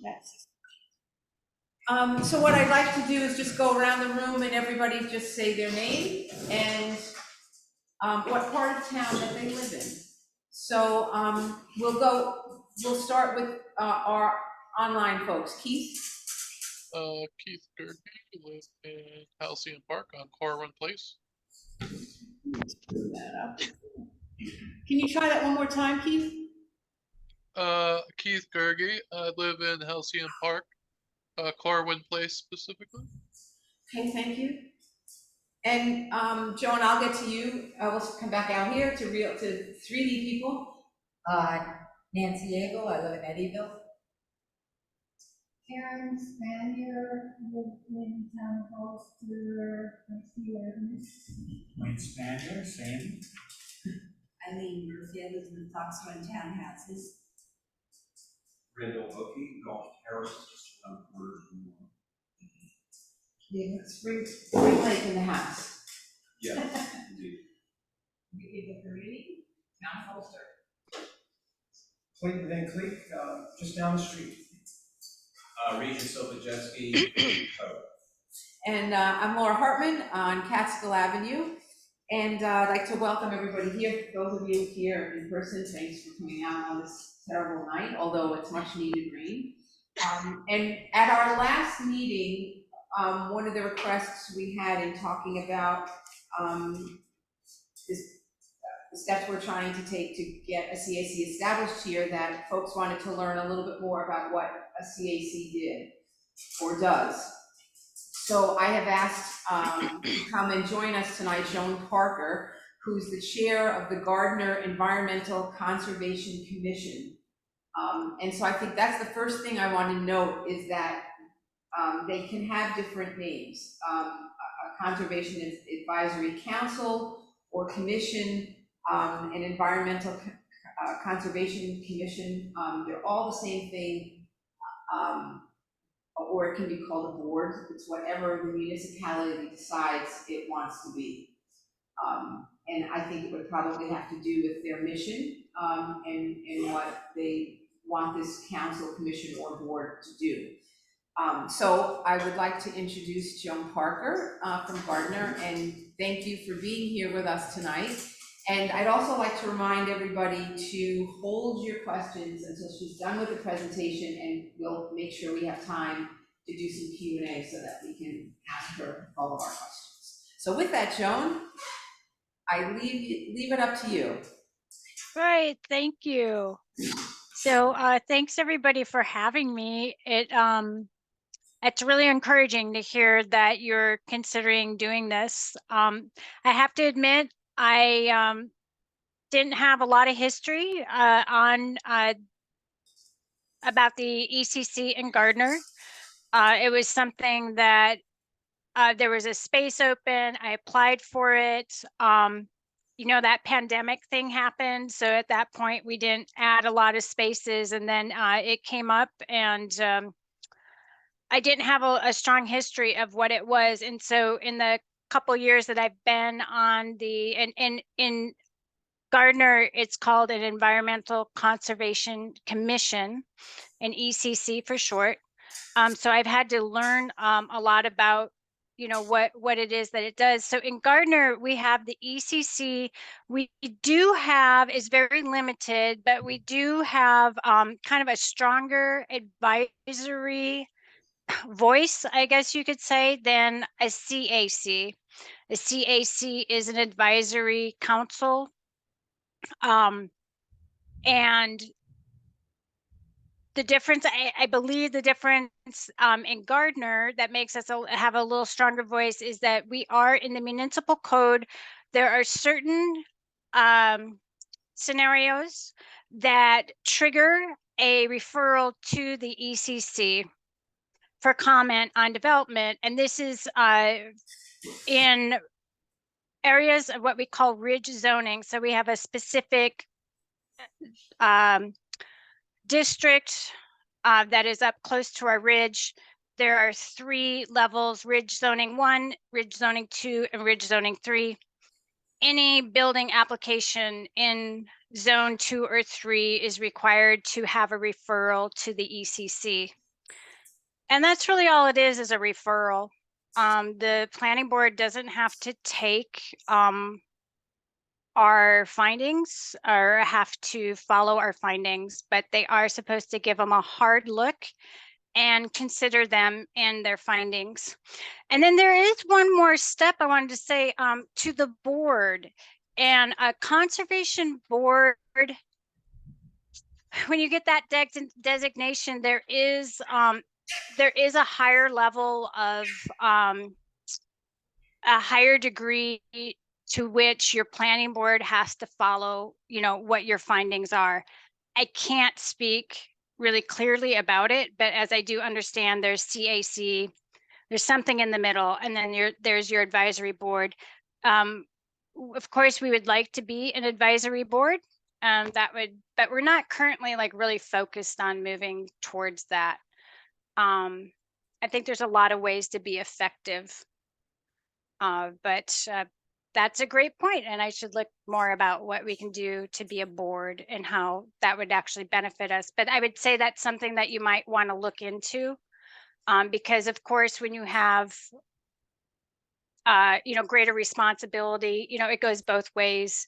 Yes. So what I'd like to do is just go around the room and everybody just say their name and what part of town that they live in. So we'll start with our online folks. Keith? Keith Gerke, live in Halcyon Park on Corwin Place. Screw that up. Can you try that one more time, Keith? Keith Gerke, I live in Halcyon Park, Corwin Place specifically. Okay, thank you. And Joan, I'll get to you. I will come back out here to 3D people. Nancy Yeagle, I live in Eddyville. Karen Spanier, live in Town of Ulster, Wayne Spanier, same. Eileen Murphy, I live in the Foxrun townhouses. Randall Oakey, Gulf Terrace, just around the corner from one. Yeah, Spring Lake in the house. Yes, indeed. We live in Town of Ulster. Clayton and Kleeck, just down the street. Regis Sobojeski. And I'm Laura Hartman on Catskill Avenue. And I'd like to welcome everybody here. Those of you here in person, thanks for coming out on this terrible night, although it's much needed rain. And at our last meeting, one of the requests we had in talking about the steps we're trying to take to get a CAC established here, that folks wanted to learn a little bit more about what a CAC did or does. So I have asked to come and join us tonight Joan Parker, who's the chair of the Gardiner Environmental Conservation Commission. And so I think that's the first thing I want to note is that they can have different names. A Conservation Advisory Council or Commission, an Environmental Conservation Commission, they're all the same thing, or it can be called a board. It's whatever the municipality decides it wants to be. And I think it would probably have to do with their mission and what they want this council, commission, or board to do. So I would like to introduce Joan Parker from Gardiner, and thank you for being here with us tonight. And I'd also like to remind everybody to hold your questions until she's done with the presentation, and we'll make sure we have time to do some Q&A so that we can ask her all of our questions. So with that, Joan, I leave it up to you. Right, thank you. So thanks everybody for having me. It's really encouraging to hear that you're considering doing this. I have to admit, I didn't have a lot of history about the ECC in Gardiner. It was something that there was a space open. I applied for it. You know, that pandemic thing happened. So at that point, we didn't add a lot of spaces. And then it came up, and I didn't have a strong history of what it was. And so in the couple years that I've been on in Gardiner, it's called an Environmental Conservation Commission, an ECC for short. So I've had to learn a lot about, you know, what it is that it does. So in Gardiner, we have the ECC. We do have, is very limited, but we do have kind of a stronger advisory voice, I guess you could say, than a CAC. A CAC is an advisory council. And the difference, I believe the difference in Gardiner that makes us have a little stronger voice is that we are in the municipal code. There are certain scenarios that trigger a referral to the ECC for comment on development. And this is in areas of what we call ridge zoning. So we have a specific district that is up close to our ridge. There are 3 levels: ridge zoning 1, ridge zoning 2, and ridge zoning 3. Any building application in zone 2 or 3 is required to have a referral to the ECC. And that's really all it is a referral. The planning board doesn't have to take our findings or have to follow our findings, but they are supposed to give them a hard look and consider them in their findings. And then there is one more step I wanted to say to the board. And a conservation board, when you get that designation, there is a higher level of a higher degree to which your planning board has to follow, you know, what your findings are. I can't speak really clearly about it, but as I do understand, there's CAC, there's something in the middle, and then there's your advisory board. Of course, we would like to be an advisory board. But we're not currently like really focused on moving towards that. I think there's a lot of ways to be effective. But that's a great point, and I should look more about what we can do to be a board and how that would actually benefit us. But I would say that's something that you might want to look into, because of course, when you have you know, greater responsibility, you know, it goes both ways.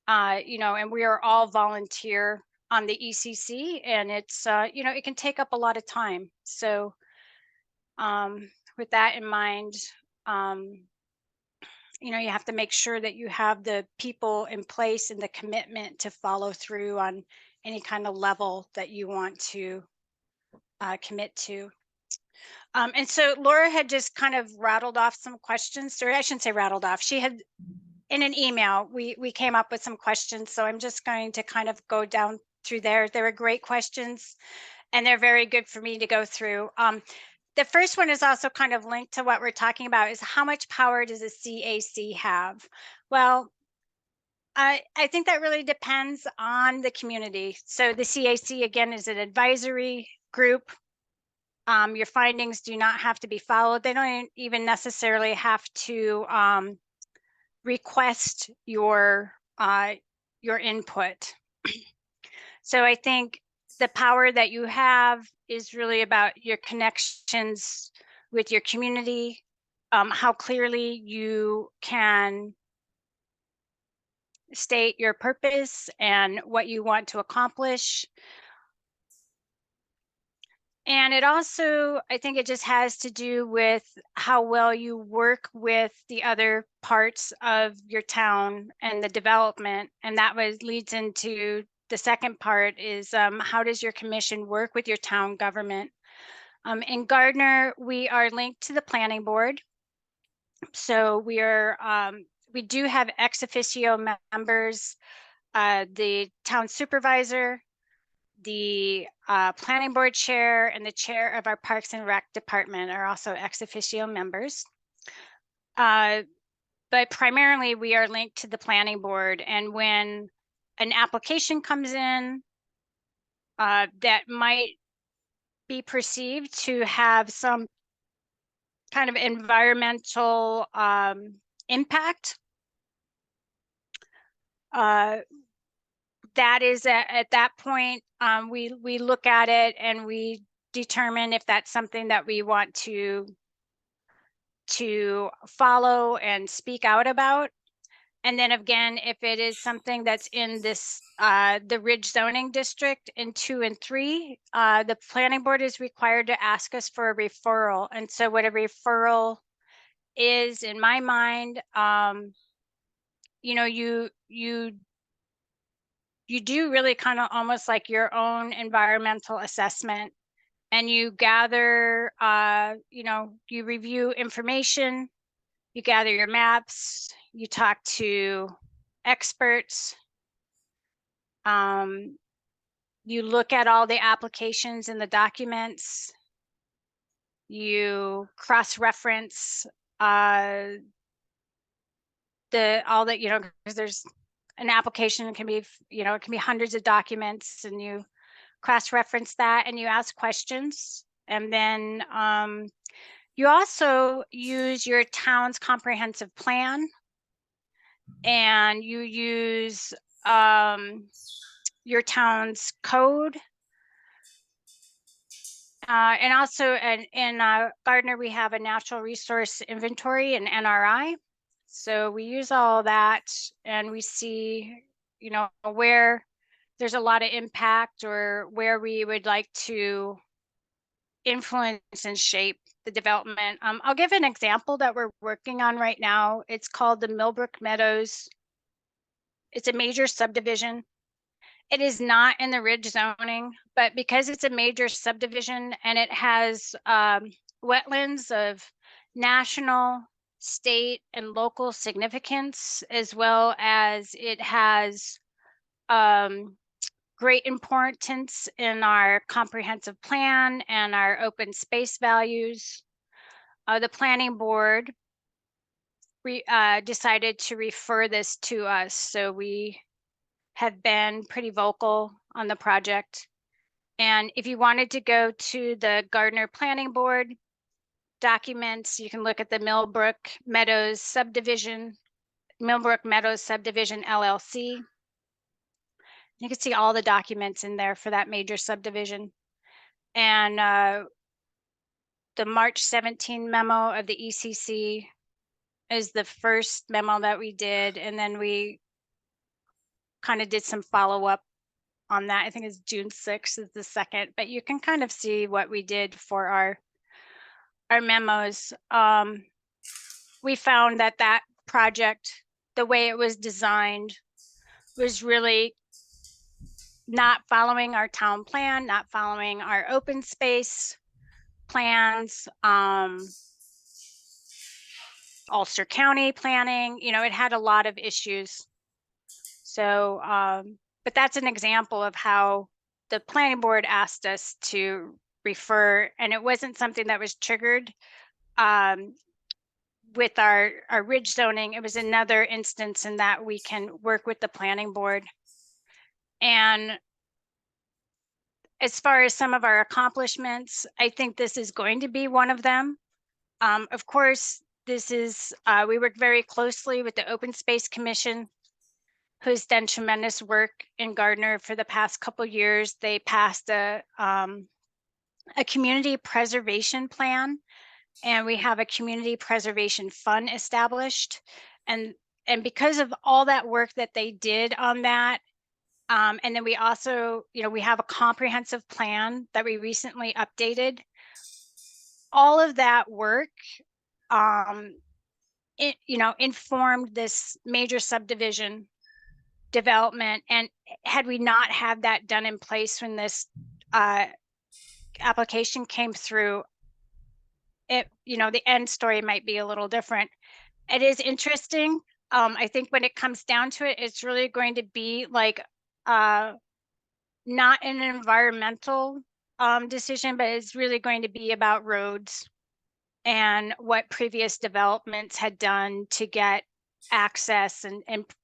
You know, and we are all volunteer on the ECC, and it's you know, it can take up a lot of time. So with that in mind, you know, you have to make sure that you have the people in place and the commitment to follow through on any kind of level that you want to commit to. And so Laura had just kind of rattled off some questions, or I shouldn't say rattled off. She had, in an email, we came up with some questions. So I'm just going to kind of go down through there. They were great questions, and they're very good for me to go through. The first one is also kind of linked to what we're talking about, is how much power does a CAC have? Well, I think that really depends on the community. So the CAC, again, is an advisory group. Your findings do not have to be followed. They don't even necessarily have to request your input. So I think the power that you have is really about your connections with your community, how clearly you can state your purpose and what you want to accomplish. And it also, I think it just has to do with how well you work with the other parts of your town and the development. And that leads into the second part, is how does your commission work with your town government? In Gardiner, we are linked to the planning board. So we do have ex officio members, the town supervisor, the planning board chair, and the chair of our Parks and Rec department are also ex officio members. But primarily we are linked to the planning board. And when an application comes in that might be perceived to have some kind of environmental impact, that is at that point, we look at it and we determine if that's something that we want to follow and speak out about. And then again, if it is something that's in this the Ridge zoning district in 2 and 3, the planning board is required to ask us for a referral. And so what a referral is, in my mind, you know, you do really kind of almost like your own environmental assessment, and you gather, you know, you review information, you gather your maps, you talk to experts, you look at all the applications and the documents, you cross-reference all that, you know, because there's an application can be, you know, it can be hundreds of documents, and you cross-reference that and you ask questions. And then you also use your town's comprehensive plan, and you use your town's code, And also in Gardiner, we have a natural resource inventory and NRI. So we use all that and we see, you know, where there's a lot of impact or where we would like to influence and shape the development. I'll give an example that we're working on right now. It's called the Millbrook Meadows. It's a major subdivision. It is not in the ridge zoning, but because it's a major subdivision and it has wetlands of national, state, and local significance, as well as it has great importance in our comprehensive plan and our open space values. The planning board decided to refer this to us. So we have been pretty vocal on the project. And if you wanted to go to the Gardiner Planning Board documents, you can look at the Millbrook Meadows Subdivision LLC. You can see all the documents in there for that major subdivision. And the March 17 memo of the ECC is the first memo that we did. And then we kind of did some follow-up on that. I think it's June 6th is the second, but you can kind of see what we did for our memos. We found that that project, the way it was designed, was really not following our town plan, not following our open space plans, Ulster County planning, you know, it had a lot of issues. So, but that's an example of how the planning board asked us to refer, and it wasn't something that was triggered with our ridge zoning. It was another instance in that we can work with the planning board. And as far as some of our accomplishments, I think this is going to be one of them. Of course, this is, we work very closely with the Open Space Commission, who's done tremendous work in Gardiner for the past couple years. They passed a community preservation plan, and we have a community preservation fund established. And because of all that work that they did on that, and then we also, you know, we have a comprehensive plan that we recently updated. All of that work, it, you know, informed this major subdivision development. And had we not had that done in place when this application came through, it, you know, the end story might be a little different. It is interesting. I think when it comes down to it, it's really going to be like not an environmental decision, but it's really going to be about roads and what previous developments had done to get access and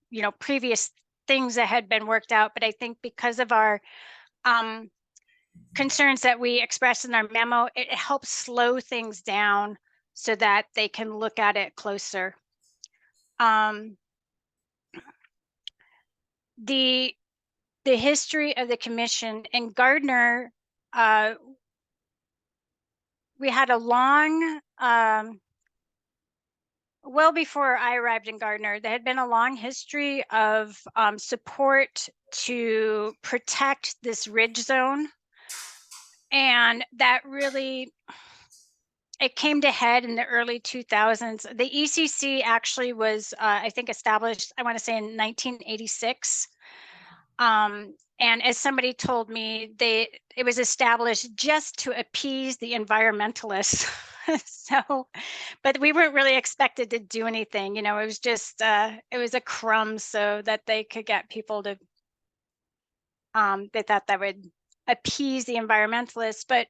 you know, previous things that had been worked out. But I think because of our concerns that we expressed in our memo, it helps slow things down so that they can look at it closer. The history of the commission in Gardiner, we had a long, well before I arrived in Gardiner, there had been a long history of support to protect this ridge zone. And that really, it came to head in the early 2000s. The ECC actually was, I think, established, I want to say in 1986. And as somebody told me, it was established just to appease the environmentalists. So, but we weren't really expected to do anything, you know, it was just, it was a crumb so that they could get people to, they thought that would appease the environmentalists. But,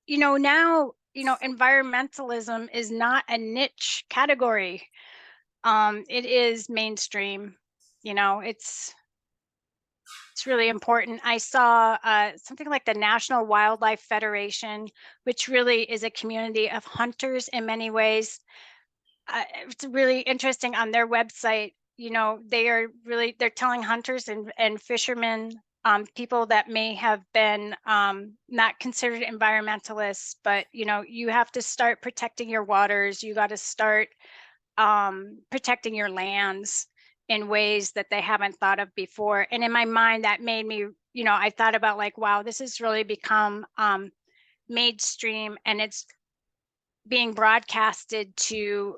you know, now, you know, environmentalism is not a niche category. It is mainstream, you know, it's really important. I saw something like the National Wildlife Federation, which really is a community of hunters in many ways. It's really interesting on their website. You know, they're telling hunters and fishermen people that may have been not considered environmentalists, but you have to start protecting your waters. You got to start protecting your lands in ways that they haven't thought of before. And in my mind, that made me, I thought about like, wow, this has really become mainstream, and it's being broadcasted to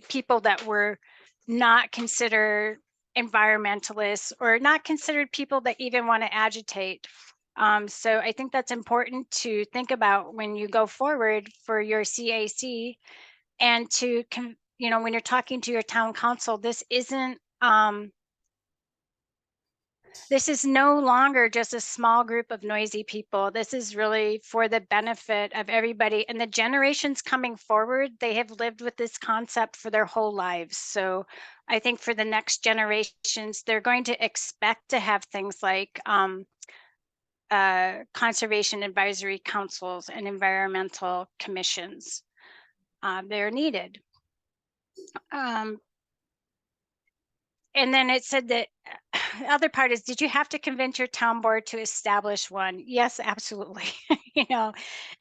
people that were not considered environmentalists or not considered people that even want to agitate. So I think that's important to think about when you go forward for your CAC, and to when you're talking to your town council, this isn't this is no longer just a small group of noisy people. This is really for the benefit of everybody. And the generations coming forward, they have lived with this concept for their whole lives. So I think for the next generations, they're going to expect to have things like conservation advisory councils and environmental commissions. They're needed. And then it said that the other part is, did you have to convince your town board to establish one? Yes, absolutely. It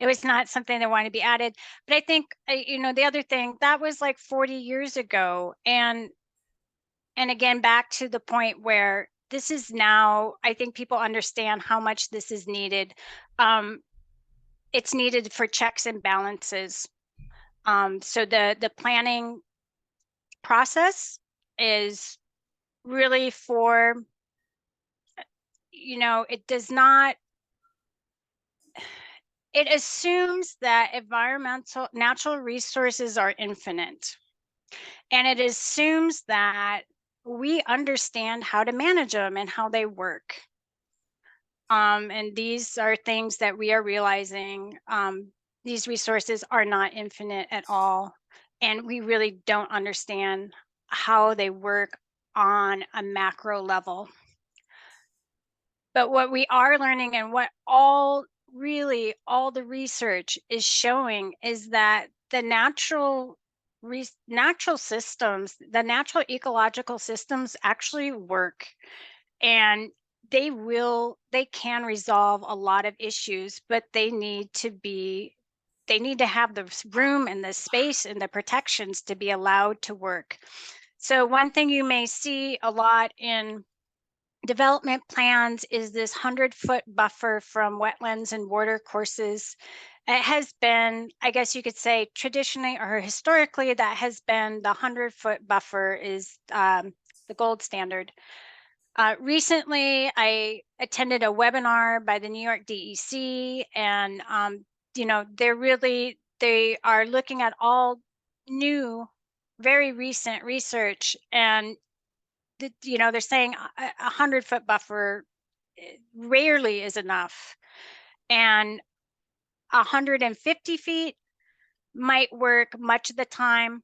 was not something that wanted to be added. But I think, the other thing, that was like 40 years ago. And again, back to the point where this is now, I think people understand how much this is needed. It's needed for checks and balances. So the planning process is really for, it does not, it assumes that natural resources are infinite. And it assumes that we understand how to manage them and how they work. And these are things that we are realizing, these resources are not infinite at all. And we really don't understand how they work on a macro level. But what we are learning, and what all the research is showing, is that the natural systems, the natural ecological systems actually work, and they can resolve a lot of issues, but they need to have the room and the space and the protections to be allowed to work. So one thing you may see a lot in development plans is this 100-foot buffer from wetlands and water courses. It has been, I guess you could say, traditionally or historically, that has been the 100-foot buffer is the gold standard. Recently, I attended a webinar by the New York DEC, and they are looking at all new, very recent research, and they're saying a 100-foot buffer rarely is enough, and 150 feet might work much of the time,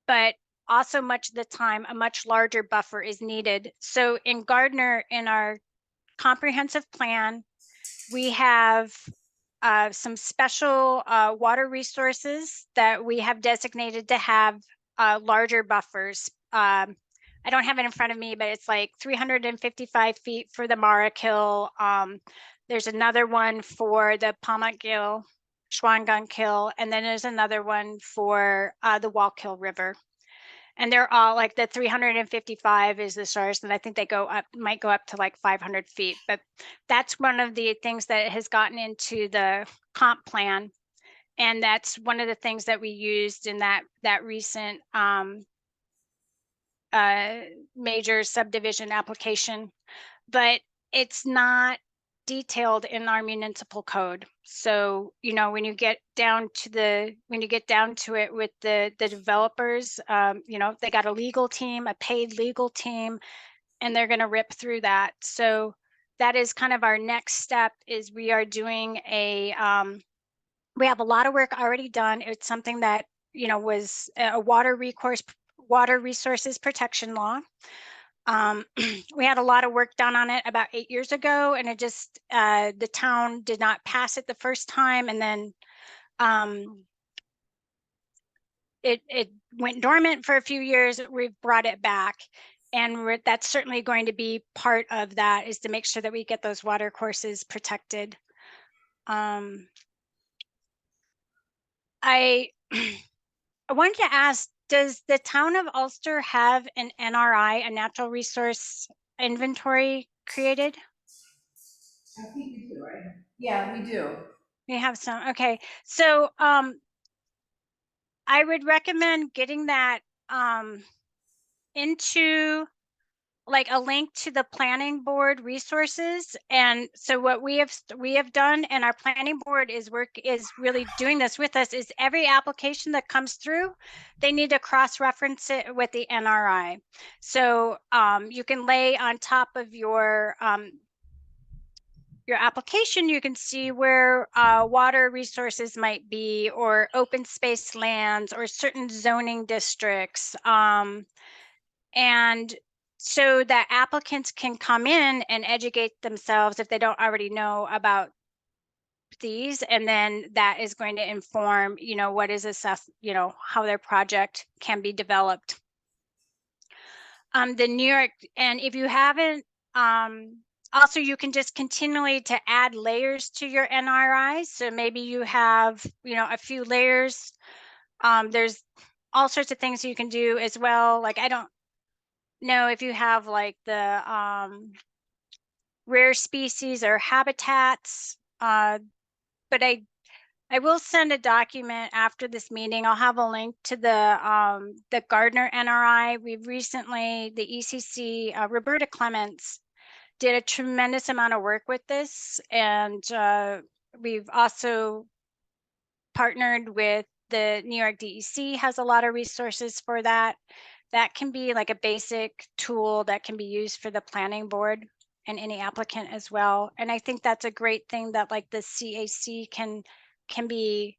but also much of the time a much larger buffer is needed. So in Gardiner, in our comprehensive plan, we have some special water resources that we have designated to have larger buffers. I don't have it in front of me, but it's like 355 feet for the Marakill. There's another one for the Pamakill, Schwangunkill, and then there's another one for the Wallkill River. And they're all like, the 355 is the source, and I think they might go up to like 500 feet. But that's one of the things that has gotten into the comp plan. And that's one of the things that we used in that recent major subdivision application, but it's not detailed in our municipal code. So, when you get down to it with the developers, they got a legal team, a paid legal team, and they're going to rip through that. So that is kind of our next step. Is we are doing we have a lot of work already done. It's something that, was a water resources protection law. We had a lot of work done on it about 8 years ago, and it just, the town did not pass it the first time. And then it went dormant for a few years. We've brought it back. And that's certainly going to be part of that, is to make sure that we get those water courses protected. I I wanted to ask, does the town of Ulster have an NRI, a natural resource inventory created? I think we do, right? Yeah, we do. We have some, okay. So I would recommend getting that into like a link to the planning board resources. And so what we have done, and our planning board is really doing this with us, is every application that comes through, they need to cross-reference it with the NRI. So you can lay on top of your application, you can see where water resources might be, or open space lands, or certain zoning districts. And so that applicants can come in and educate themselves if they don't already know about these, and then that is going to inform, what is assessed, how their project can be developed. The New York, and if you haven't, also you can just continually to add layers to your NRIs. So maybe you have, a few layers. There's all sorts of things you can do as well. Like, I don't know if you have like the rare species or habitats, but I will send a document after this meeting. I'll have a link to the Gardiner NRI. We've recently, the ECC, Roberta Clements did a tremendous amount of work with this, and we've also partnered with the New York DEC, has a lot of resources for that. That can be like a basic tool that can be used for the planning board and any applicant as well. And I think that's a great thing that like the CAC can be,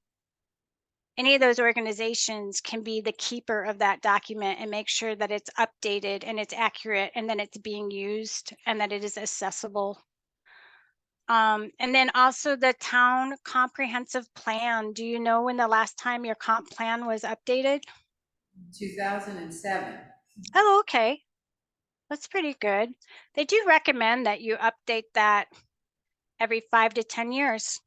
any of those organizations can be the keeper of that document and make sure that it's updated and it's accurate, and then it's being used, and that it is accessible. And then also the town comprehensive plan. Do you know when the last time your comp plan was updated? 2007. Oh, okay. That's pretty good. They do recommend that you update that every 5 to 10 years.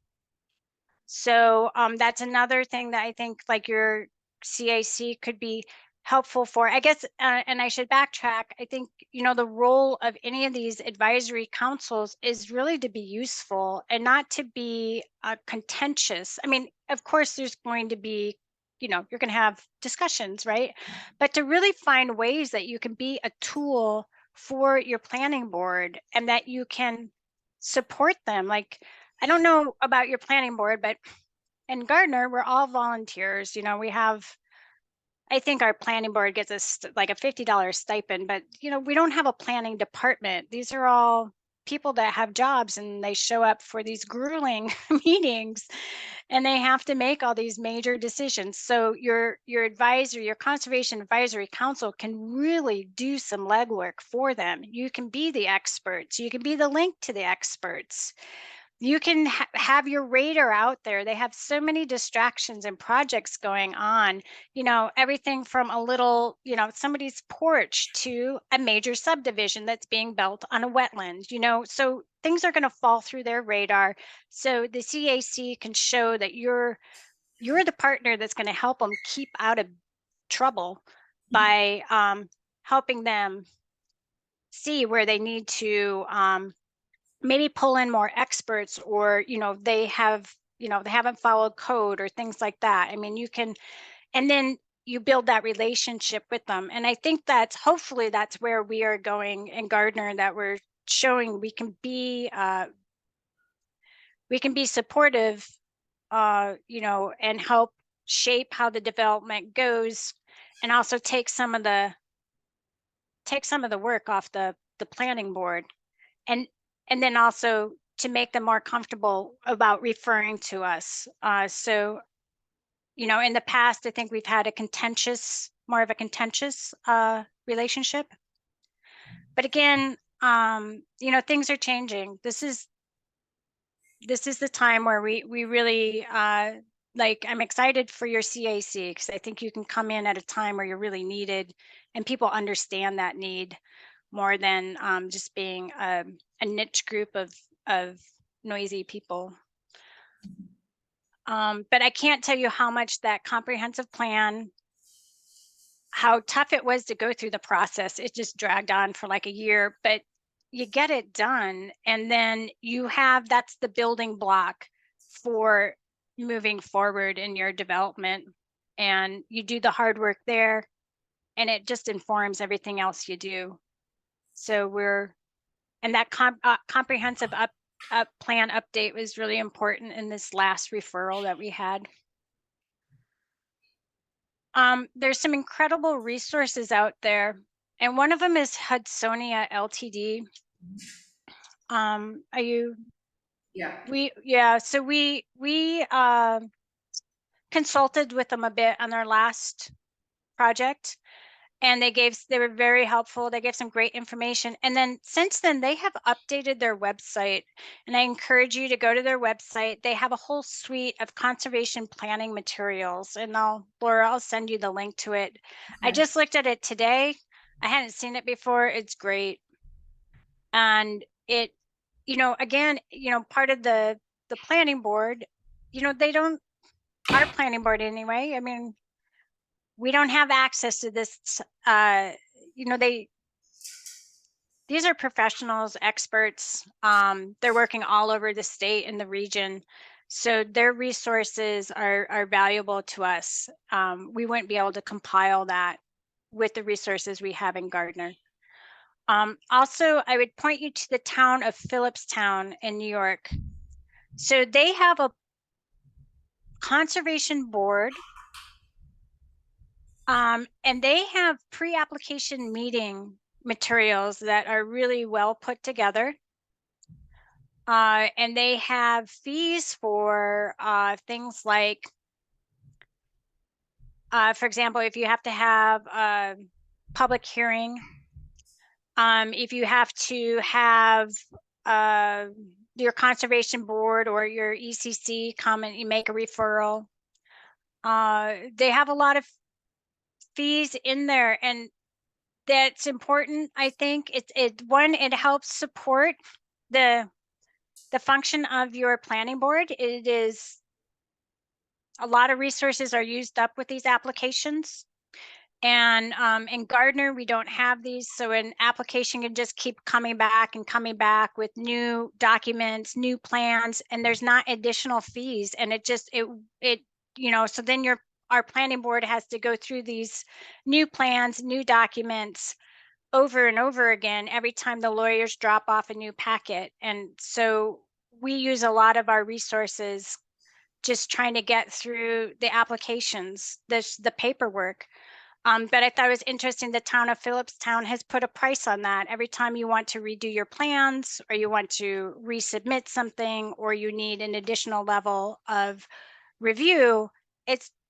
So that's another thing that I think like your CAC could be helpful for, I guess. And I should backtrack. I think, the role of any of these advisory councils is really to be useful and not to be contentious. I mean, of course, there's going to be, you're going to have discussions, right? But to really find ways that you can be a tool for your planning board and that you can support them. Like, I don't know about your planning board, but in Gardiner, we're all volunteers. We have, I think our planning board gets us like a $50 stipend, but we don't have a planning department. These are all people that have jobs, and they show up for these grueling meetings, and they have to make all these major decisions. So your advisor, your conservation advisory council can really do some legwork for them. You can be the experts. You can be the link to the experts. You can have your radar out there. They have so many distractions and projects going on, everything from a little, somebody's porch to a major subdivision that's being built on a wetland, so things are going to fall through their radar. So the CAC can show that you're the partner that's going to help them keep out of trouble by helping them see where they need to maybe pull in more experts, or they haven't followed code or things like that. I mean, you can, and then you build that relationship with them. And I think hopefully that's where we are going in Gardiner, that we're showing we can be supportive, and help shape how the development goes, and also take some of the work off the planning board, and then also to make them more comfortable about referring to us. So, in the past, I think we've had more of a contentious relationship. But again, things are changing. This is the time where we really like, I'm excited for your CAC because I think you can come in at a time where you're really needed and people understand that need more than just being a niche group of noisy people. But I can't tell you how much that comprehensive plan, how tough it was to go through the process. It just dragged on for like a year, but you get it done. And then you have, that's the building block for moving forward in your development. And you do the hard work there and it just informs everything else you do. So and that comprehensive plan update was really important in this last referral that we had. There's some incredible resources out there, and one of them is Hudsonia Ltd. Are you? Yeah. So we consulted with them a bit on their last project, and they were very helpful. They gave some great information. And then since then they have updated their website, and I encourage you to go to their website. They have a whole suite of conservation planning materials, and Laura, I'll send you the link to it. I Okay. just looked at it today. I hadn't seen it before. It's great. And it, again, part of the planning board, they don't, our planning board anyway, I mean, we don't have access to this. These are professionals, experts. They're working all over the state and the region. So their resources are valuable to us. We wouldn't be able to compile that with the resources we have in Gardiner. Also, I would point you to the town of Phillipstown in New York. So they have a conservation board, and they have pre-application meeting materials that are really well put together. And they have fees for things like, for example, if you have to have a public hearing, if you have to have your conservation board or your ECC come and you make a referral. They have a lot of fees in there, and that's important. I think it helps support the function of your planning board. It is, a lot of resources are used up with these applications. And in Gardiner, we don't have these. So an application can just keep coming back with new documents, new plans, and there's not additional fees. And so then our planning board has to go through these new plans, new documents over and over again every time the lawyers drop off a new packet. And so we use a lot of our resources just trying to get through the applications, the paperwork. But I thought it was interesting, the town of Phillipstown has put a price on that. Every time you want to redo your plans, or you want to resubmit something, or you need an additional level of review,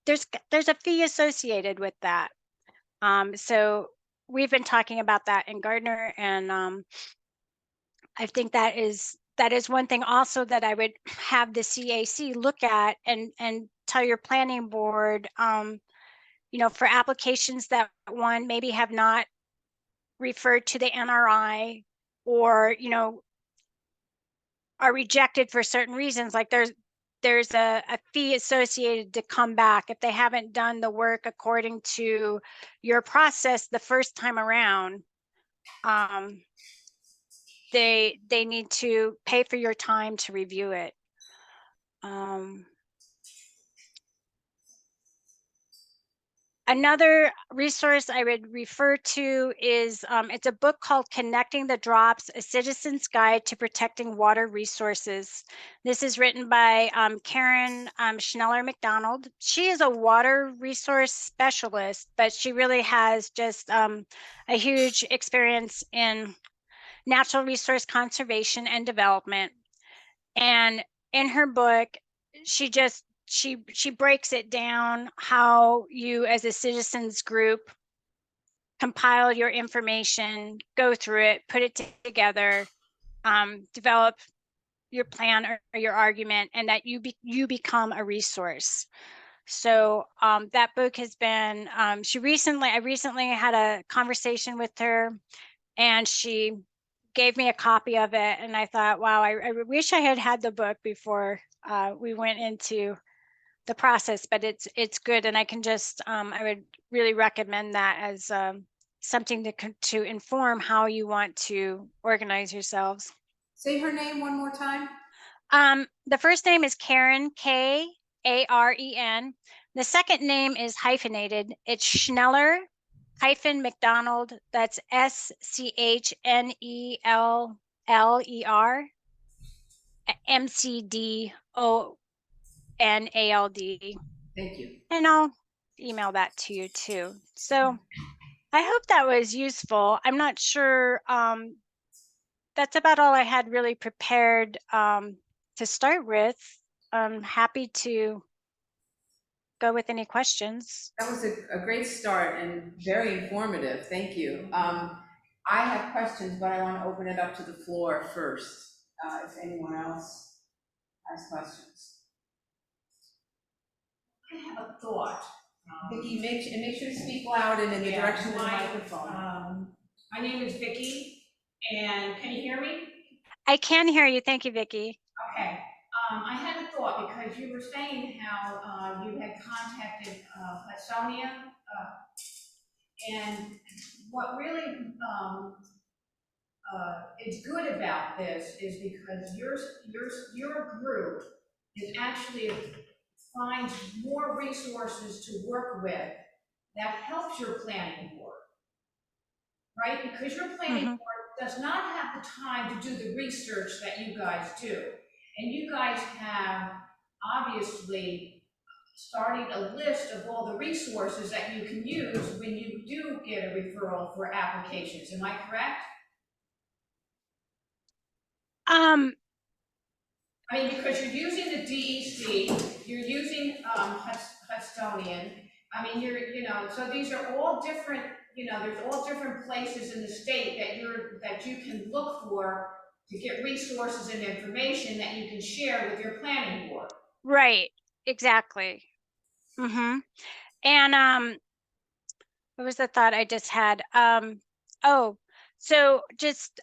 there's a fee associated with that. So we've been talking about that in Gardiner, and I think that is one thing also that I would have the CAC look at and tell your planning board, for applications that maybe have not referred to the NRI, or, are rejected for certain reasons. Like there's a fee associated to come back if they haven't done the work according to your process the first time around. They need to pay for your time to review it. Another resource I would refer to is, it's a book called Connecting the Drops, A Citizen's Guide to Protecting Water Resources. This is written by Karen Schneller McDonald. She is a water resource specialist, but she really has just a huge experience in natural resource conservation and development. And in her book, she breaks it down how you as a citizens group compile your information, go through it, put it together, develop, your plan or your argument, and that you become a resource. So that book has been, I recently had a conversation with her, and she gave me a copy of it, and I thought, wow, I wish I had had the book before we went into the process, but it's good, and I can just I would really recommend that as something to inform how you want to organize yourselves. Say her name one more time. The first name is Karen, Karen. The second name is hyphenated. It's Schneller McDonald. That's SCHNELLER MCDONALD. Thank you. And I'll email that to you too. So I hope that was useful. I'm not sure. That's about all I had really prepared to start with. I'm happy to go with any questions. That was a great start and very informative. Thank you. I have questions, but I want to open it up to the floor first, if anyone else has questions. I have a thought. Vicki, make sure to speak loud and in the direction of the my, microphone. My name is Vicki, and can you hear me? I can hear you. Thank you, Vicki. Okay. I had a thought because you were saying how you had contacted Hudsonia, and what really is good about this is because your group is actually finds more resources to work with that helps your planning board, right? Because your planning board does not have the time to do the research that you guys do. And you guys have obviously starting a list of all the resources that you can use when you do get a referral for applications. Am I correct? I mean, because you're using the DEC, you're using Hudstonian. I mean, so these are all different, there's all different places in the state that you can look for to get resources and information that you can share with your planning board. Right, exactly. And what was the thought I just had? So just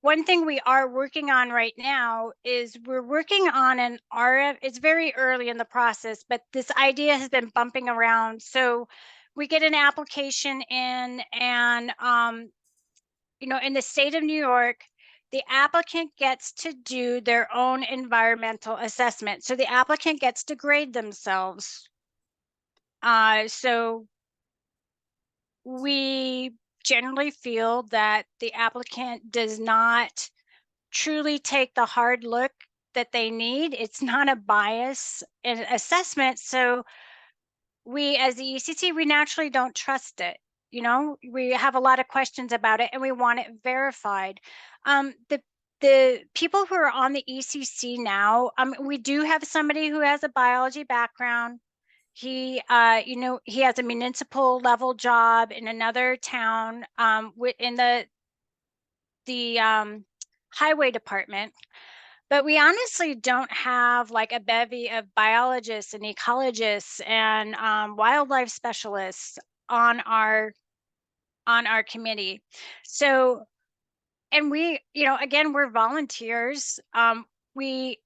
one thing we are working on right now is we're working on an RF. It's very early in the process, but this idea has been bumping around. So we get an application in, and in the state of New York, the applicant gets to do their own environmental assessment. So the applicant gets to grade themselves. So we generally feel that the applicant does not truly take the hard look that they need. It's not a bias in assessment. So we, as the ECC, we naturally don't trust it. We have a lot of questions about it, and we want it verified. The people who are on the ECC now, we do have somebody who has a biology background. He, he has a municipal level job in another town, in the highway department. But we honestly don't have like a bevy of biologists and ecologists and wildlife specialists on our committee. So, and we, again, we're volunteers. We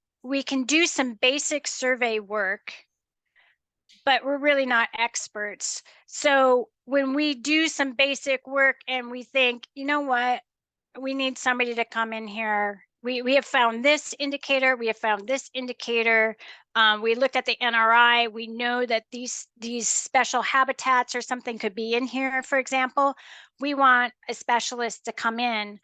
can do some basic survey work, but we're really not experts. So when we do some basic work and we think, you know what, we need somebody to come in here. We have found this indicator. We have found this indicator. We looked at the NRI. We know that these special habitats or something could be in here, for example. We want a specialist to come in.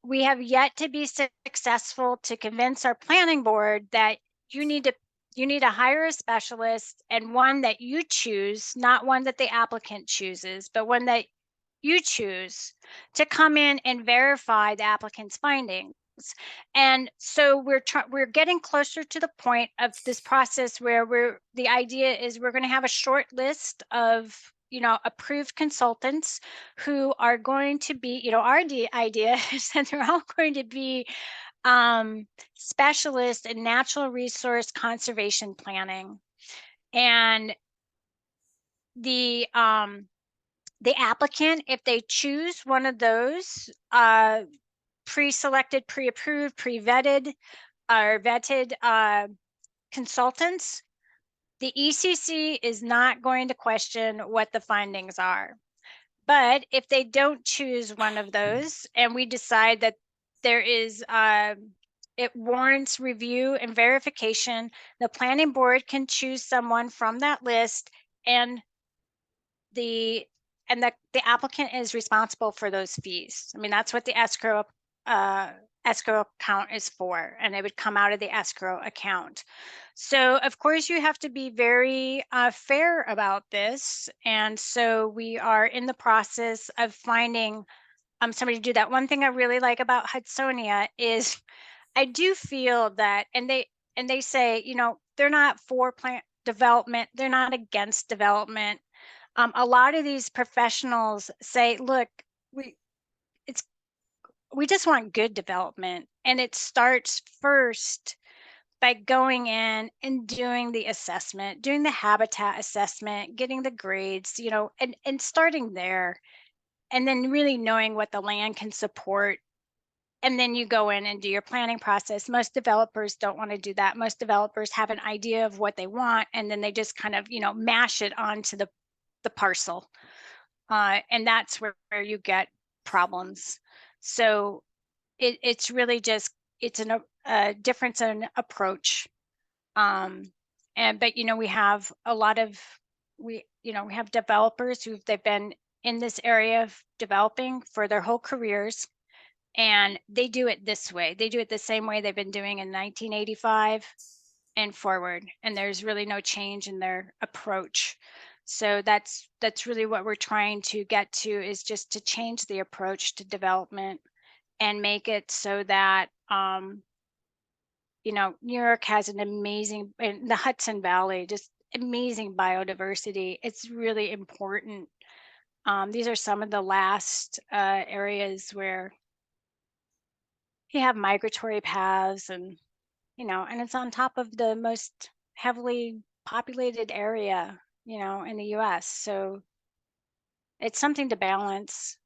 We have yet to be successful to convince our planning board that you need to hire a specialist, and one that you choose, not one that the applicant chooses, but one that you choose to come in and verify the applicant's findings. And so we're getting closer to the point of this process where the idea is we're going to have a short list of approved consultants who are going to be, our idea is that they're all going to be specialist in natural resource conservation planning. And the applicant, if they choose one of those pre-selected, pre-approved, pre-vetted, or vetted consultants, the ECC is not going to question what the findings are. But if they don't choose one of those and we decide that there is, it warrants review and verification, the planning board can choose someone from that list, and the applicant is responsible for those fees. I mean, that's what the escrow account is for, and it would come out of the escrow account. So of course you have to be very fair about this. And so we are in the process of finding somebody to do that. One thing I really like about Hudsonia is I do feel that, and they say, you know, they're not for plant development, they're not against development. A lot of these professionals say, look, we just want good development, and it starts first by going in and doing the assessment, doing the habitat assessment, getting the grades, you know, and starting there, and then really knowing what the land can support. And then you go in and do your planning process. Most developers don't want to do that. Most developers have an idea of what they want, and then they just kind of, you know, mash it onto the parcel. And that's where you get problems. So it's really just, it's a difference in approach. But, you know, we have a lot of, we have developers they've been in this area of developing for their whole careers, and they do it this way. They do it the same way they've been doing in 1985 and forward. And there's really no change in their approach. So that's really what we're trying to get to, is just to change the approach to development and make it so that, you know, New York has an amazing, in the Hudson Valley, just amazing biodiversity. It's really important. These are some of the last areas where you have migratory paths, and, you know, and it's on top of the most heavily populated area, you know, in the US. So it's something to balance.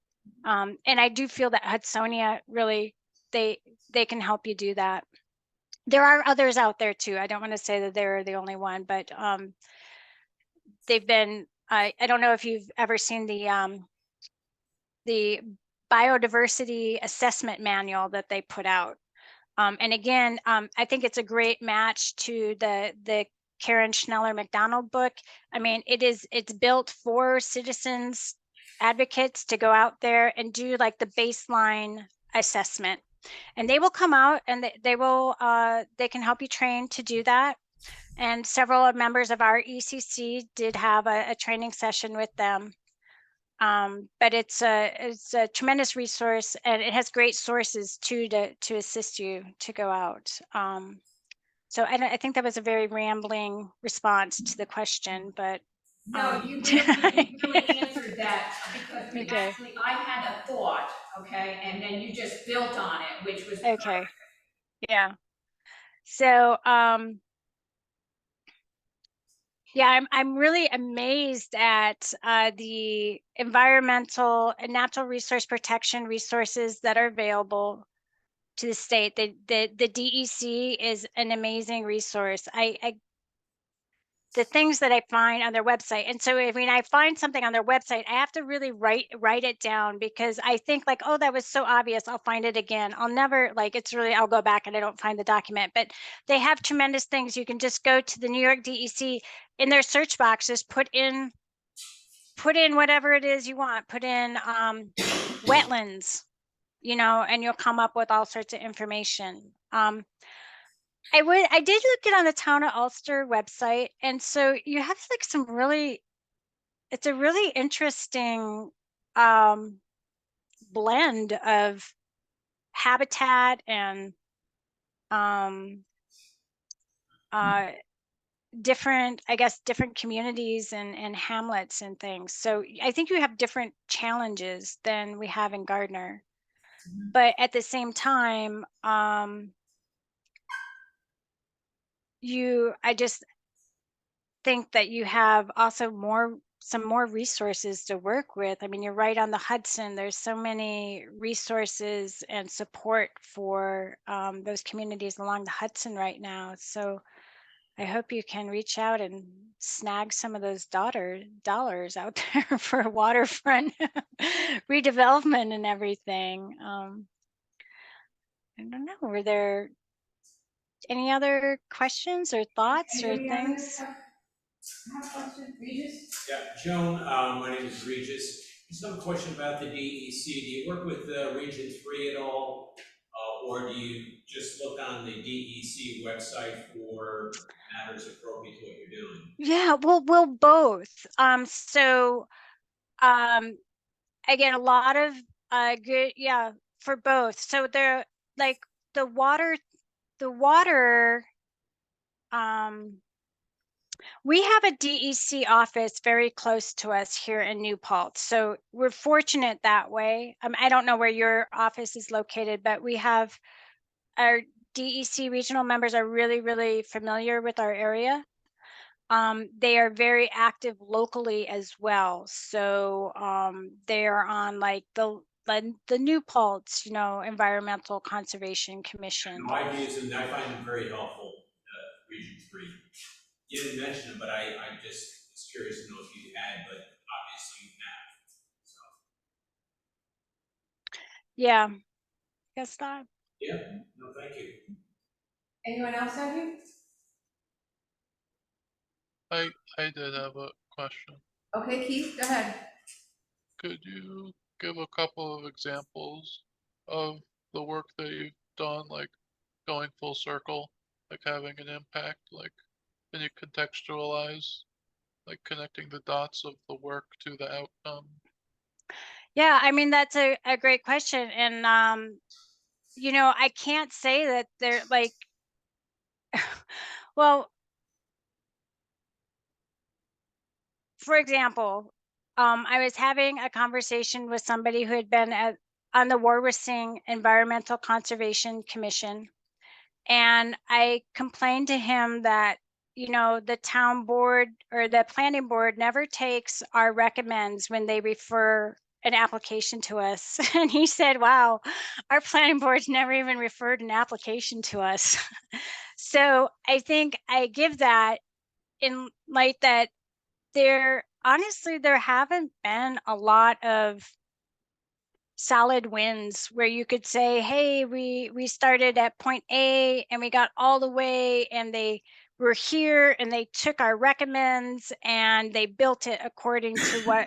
And I do feel that Hudsonia really, they can help you do that. There are others out there too. I don't want to say that they're the only one, but they've been, I don't know if you've ever seen the biodiversity assessment manual that they put out. And again, I think it's a great match to the Karen Schneller McDonald book. I mean, it's built for citizens advocates to go out there and do like the baseline assessment. And they will come out and they can help you train to do that. And several members of our ECC did have a training session with them. But it's a tremendous resource, and it has great sources too to assist you to go out. So I think that was a very rambling response to the question, but No, you really answered that, because we okay. actually, I had a thought, okay, and then you just built on it, which was Okay. perfect. Yeah. So yeah, I'm really amazed at the environmental and natural resource protection resources that are available to the state. The DEC is an amazing resource. The things that I find on their website. And so when I find something on their website, I have to really write it down, because I think like, oh, that was so obvious, I'll find it again. I'll never, like, it's really, I'll go back and I don't find the document. But they have tremendous things. You can just go to the New York DEC, in their search boxes, put in whatever it is you want, put in wetlands, you know, and you'll come up with all sorts of information. I did look it on the Town of Ulster website, and so you have like some really, it's a really interesting blend of habitat and different, I guess, different communities and hamlets and things. So I think you have different challenges than we have in Gardiner. But at the same time, I just think that you have also some more resources to work with. I mean, you're right on the Hudson. There's so many resources and support for those communities along the Hudson right now. So I hope you can reach out and snag some of those dollars out there for waterfront redevelopment and everything. I don't know. Were there any other questions or thoughts or Anybody have any things? have a question, Regis? Yeah, Joan, my name is Regis. Just have a question about the DEC. Do you work with Region 3 at all? Or do you just look on the DEC website for matters appropriate to what you're doing? Yeah, we'll both. I get a lot of good, yeah, for both. So they're like the water, um, we have a DEC office very close to us here in New Paltz. So we're fortunate that way. I don't know where your office is located, but we have our DEC regional members are really, really familiar with our area. They are very active locally as well. So they are on like the New Paltz, Environmental Conservation Commission. No, I've used them. I find them very helpful, Region 3. You didn't mention them, but I just was curious to know if you had, but obviously you have. So. Yeah, guess not. Yeah, no, thank you. Anyone else have you? I did have a question. Okay, Keith, go ahead. Could you give a couple of examples of the work that you've done, like going full circle, like having an impact? Like, can you contextualize, like connecting the dots of the work to the outcome? Yeah, I mean, that's a great question. And, I can't say that they're like, well, for example, I was having a conversation with somebody who had been on the Warwick Environmental Conservation Commission. And I complained to him that, the town board or the planning board never takes our recommends when they refer an application to us. And he said, wow, our planning board's never even referred an application to us. So I think I give that in light that honestly, there haven't been a lot of solid wins where you could say, hey, we started at point A and we got all the way and they were here and they took our recommends and they built it according to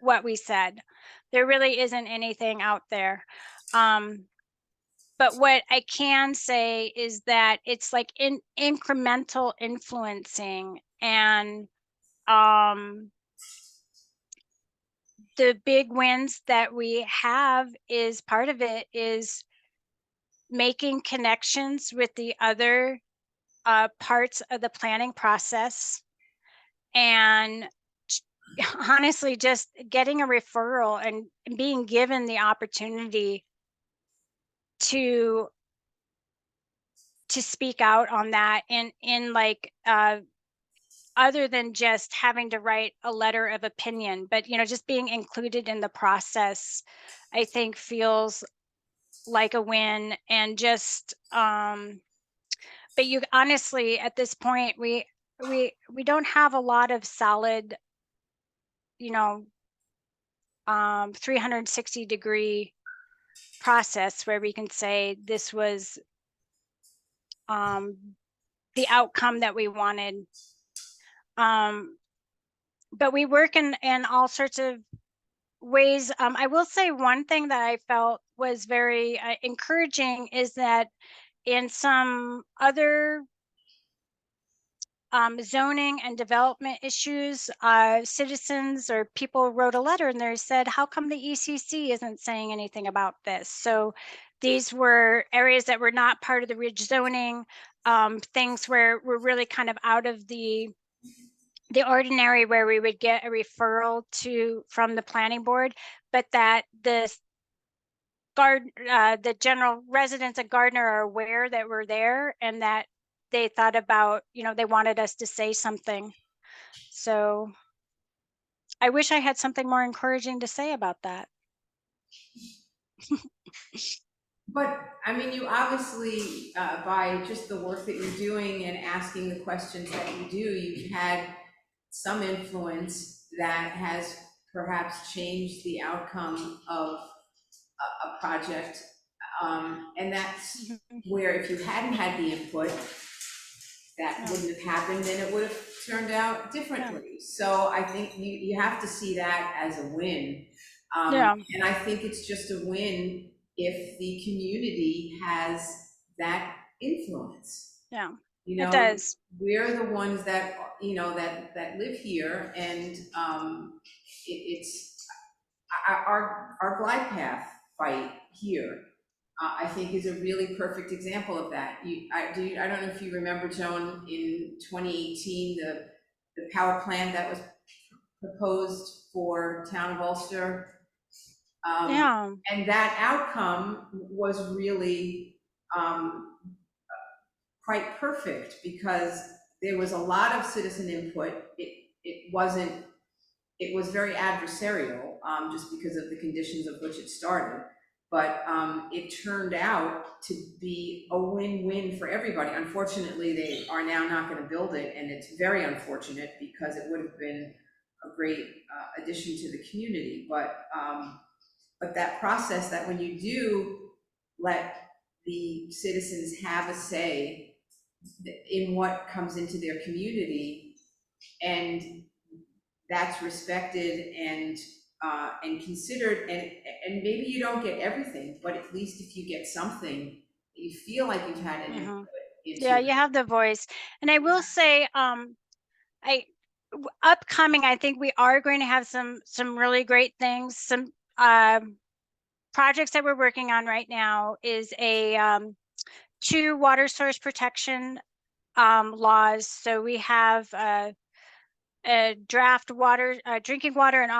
what we said. There really isn't anything out there. But what I can say is that it's like incremental influencing, and the big wins that we have is part of it is making connections with the other parts of the planning process, and honestly just getting a referral and being given the opportunity to speak out on that in like other than just having to write a letter of opinion, but just being included in the process, I think feels like a win. And just but you honestly at this point we don't have a lot of solid 360-degree process where we can say this was the outcome that we wanted. But we work in all sorts of ways. I will say one thing that I felt was very encouraging is that in some other zoning and development issues, citizens or people wrote a letter and they said, how come the ECC isn't saying anything about this? So these were areas that were not part of the ridge zoning, things where we're really kind of out of the ordinary, where we would get a referral from the planning board, but that the the general residents of Gardiner are aware that we're there and that they thought about, they wanted us to say something. So I wish I had something more encouraging to say about that. But, I mean, you obviously, by just the work that you're doing and asking the questions that you do, you've had some influence that has perhaps changed the outcome of a project. And that's where if you hadn't had the input, that wouldn't have happened, and it would have turned out differently. So I think you have to see that as a win. And I think it's just a win if the community has that influence. Yeah, it does. We're the ones that, that live here, and it's our glide path fight here. I think is a really perfect example of that. I don't know if you remember, Joan, in 2018, the power plant that was proposed for town of Ulster. And that outcome was really quite perfect because there was a lot of citizen input. It was very adversarial, just because of the conditions of which it started. But it turned out to be a win-win for everybody. Unfortunately, they are now not going to build it, and it's very unfortunate because it would have been a great addition to the community. But that process, that when you do let the citizens have a say in what comes into their community, and that's respected and considered, and maybe you don't get everything, but at least if you get something, you feel like you've had an input into Yeah, you have the voice. And I will say, upcoming, I think we are going to have some really great things. Some projects that we're working on right now is a 2 water source protection laws. So we have a draft water, drinking water and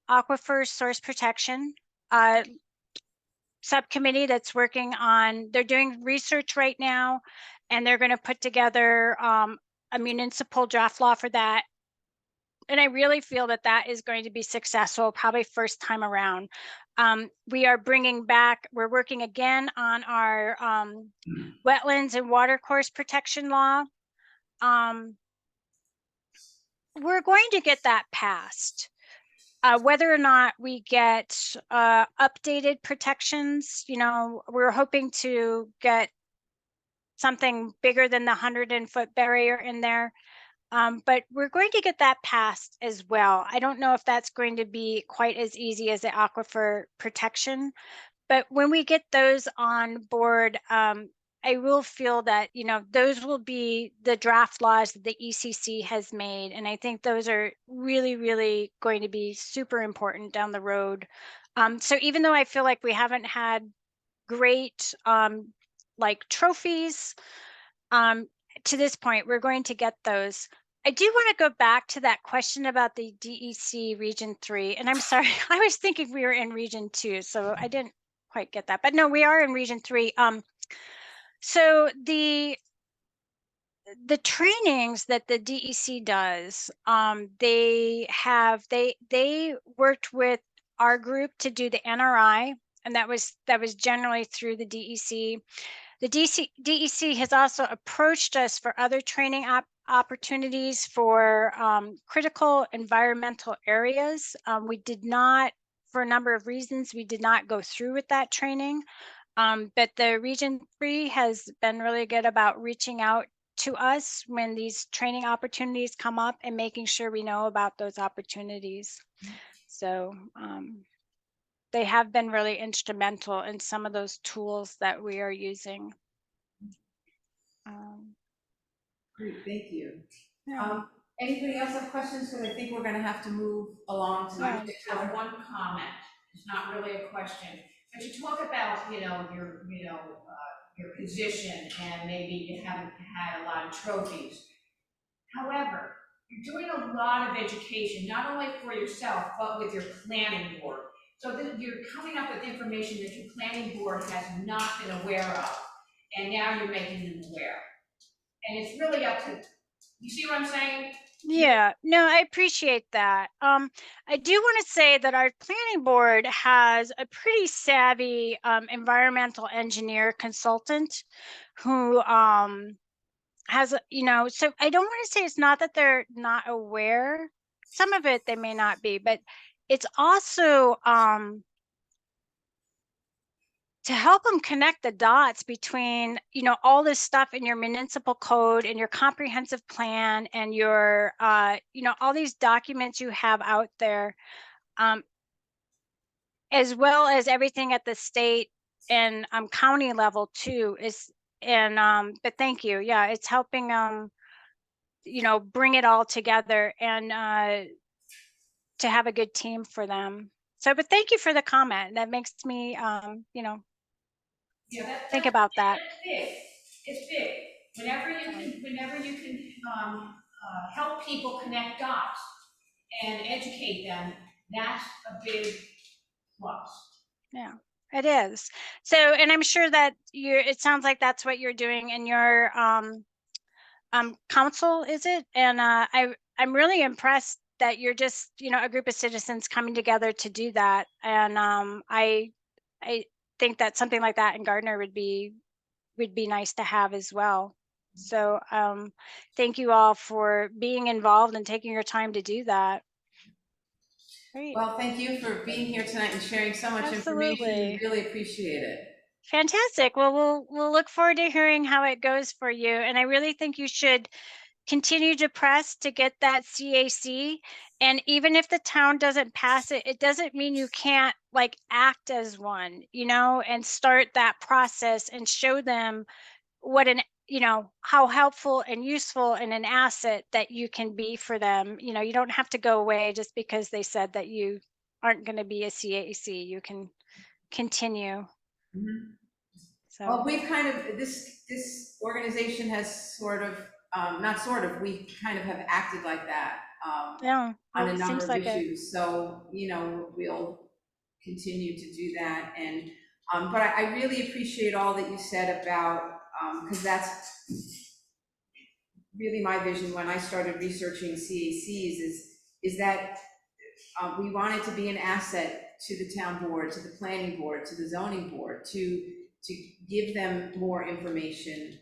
aquifer source protection subcommittee that's working on, they're doing research right now, and they're going to put together a municipal draft law for that. And I really feel that that is going to be successful, probably first time around. We are bringing back, we're working again on our wetlands and water course protection law. We're going to get that passed. Whether or not we get updated protections, we're hoping to get something bigger than the 100-foot barrier in there. But we're going to get that passed as well. I don't know if that's going to be quite as easy as the aquifer protection, but when we get those on board, I will feel that, those will be the draft laws that the ECC has made. And I think those are really, really going to be super important down the road. So even though I feel like we haven't had great like trophies to this point, we're going to get those. I do want to go back to that question about the DEC Region 3. And I'm sorry, I was thinking we were in Region 2, so I didn't quite get that. But no, we are in Region 3. So the trainings that the DEC does, they worked with our group to do the NRI, and that was generally through the DEC. The DEC has also approached us for other training opportunities for critical environmental areas. We did not, for a number of reasons, we did not go through with that training. But the Region 3 has been really good about reaching out to us when these training opportunities come up and making sure we know about those opportunities. So they have been really instrumental in some of those tools that we are using. Great, thank you. Yeah. Anybody else have questions? Because I think we're going to have to move along I tonight. just have one comment. It's not really a question. But you talk about, your position, and maybe you haven't had a lot of trophies. However, you're doing a lot of education, not only for yourself, but with your planning board. So that you're coming up with information that your planning board has not been aware of, and now you're making them aware. And it's really up to, you see what I'm saying? Yeah, no, I appreciate that. I do want to say that our planning board has a pretty savvy environmental engineer consultant who has, so I don't want to say it's not that they're not aware. Some of it they may not be, but it's also to help them connect the dots between, all this stuff in your municipal code and your comprehensive plan and your, all these documents you have out there, as well as everything at the state and county level too but thank you. Yeah, it's helping bring it all together and to have a good team for them. So, but thank you for the comment. That makes me, Yeah, think about that. That's big. It's big. Whenever you can help people connect dots and educate them, that's a big plus. Yeah, it is. So, and I'm sure that it sounds like that's what you're doing in your council, is it? And I'm really impressed that you're just, a group of citizens coming together to do that. And I think that something like that in Gardiner would be nice to have as well. So thank you all for being involved and taking your time to do that. Great. Well, thank you for being here tonight and sharing so much information. Absolutely. We really appreciate it. Fantastic. Well, we'll look forward to hearing how it goes for you. And I really think you should continue to press to get that CAC. And even if the town doesn't pass it, it doesn't mean you can't like act as one, and start that process and show them what how helpful and useful and an asset that you can be for them. You don't have to go away just because they said that you aren't going to be a CAC. You can continue. Mhm. So Well, we've kind of, this organization has sort of, we kind of have acted like that yeah, on a it number seems of like it. issues. So, we'll continue to do that. And, but I really appreciate all that you said about, because that's really my vision when I started researching CACs is that we want it to be an asset to the town board, to the planning board, to the zoning board, to give them more information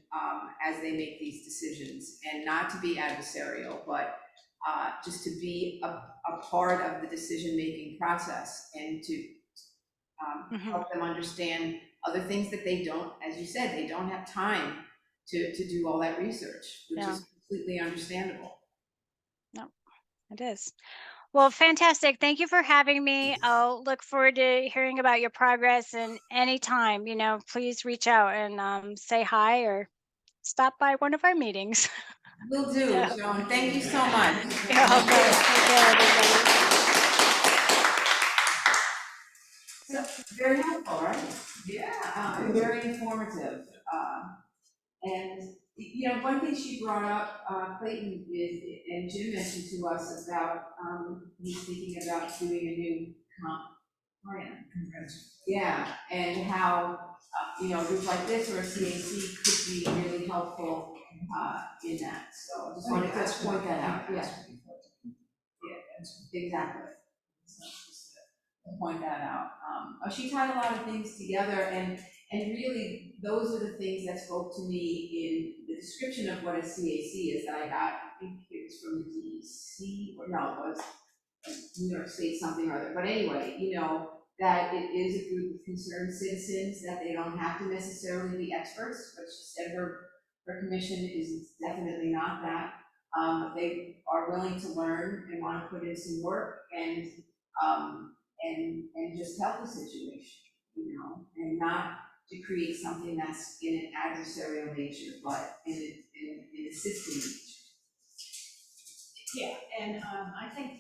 as they make these decisions, and not to be adversarial, but just to be a part of the decision-making process, and to help them understand other things that they don't, as you said, they don't have time to do all that research, which is completely understandable. No, it is. Well, fantastic. Thank you for having me. I'll look forward to hearing about your progress, and anytime, please reach out and say hi or stop by one of our meetings. Will do, So, Joan. Thank you so much. you're welcome. Take care, everybody. So, very helpful, right? Yeah, very informative. And, one thing she brought up, Clayton, is, and Jim mentioned to us about, he's thinking about doing a new comp plan. Yeah, and how, a group like this or a CAC could be really helpful in that. So I just wanted to point that out. Yeah. Yeah, exactly. So just to point that out. She tied a lot of things together, and really those are the things that spoke to me in the description of what a CAC is that I got. I think it was from the DEC, or no, it was New York State something or other. But anyway, that it is a group of concerned citizens, that they don't have to necessarily be experts, but she said her commission is definitely not that. They are willing to learn and want to put in some work and just help the situation, and not to create something that's in an adversarial nature, but in an assisting nature. Yeah, and I think,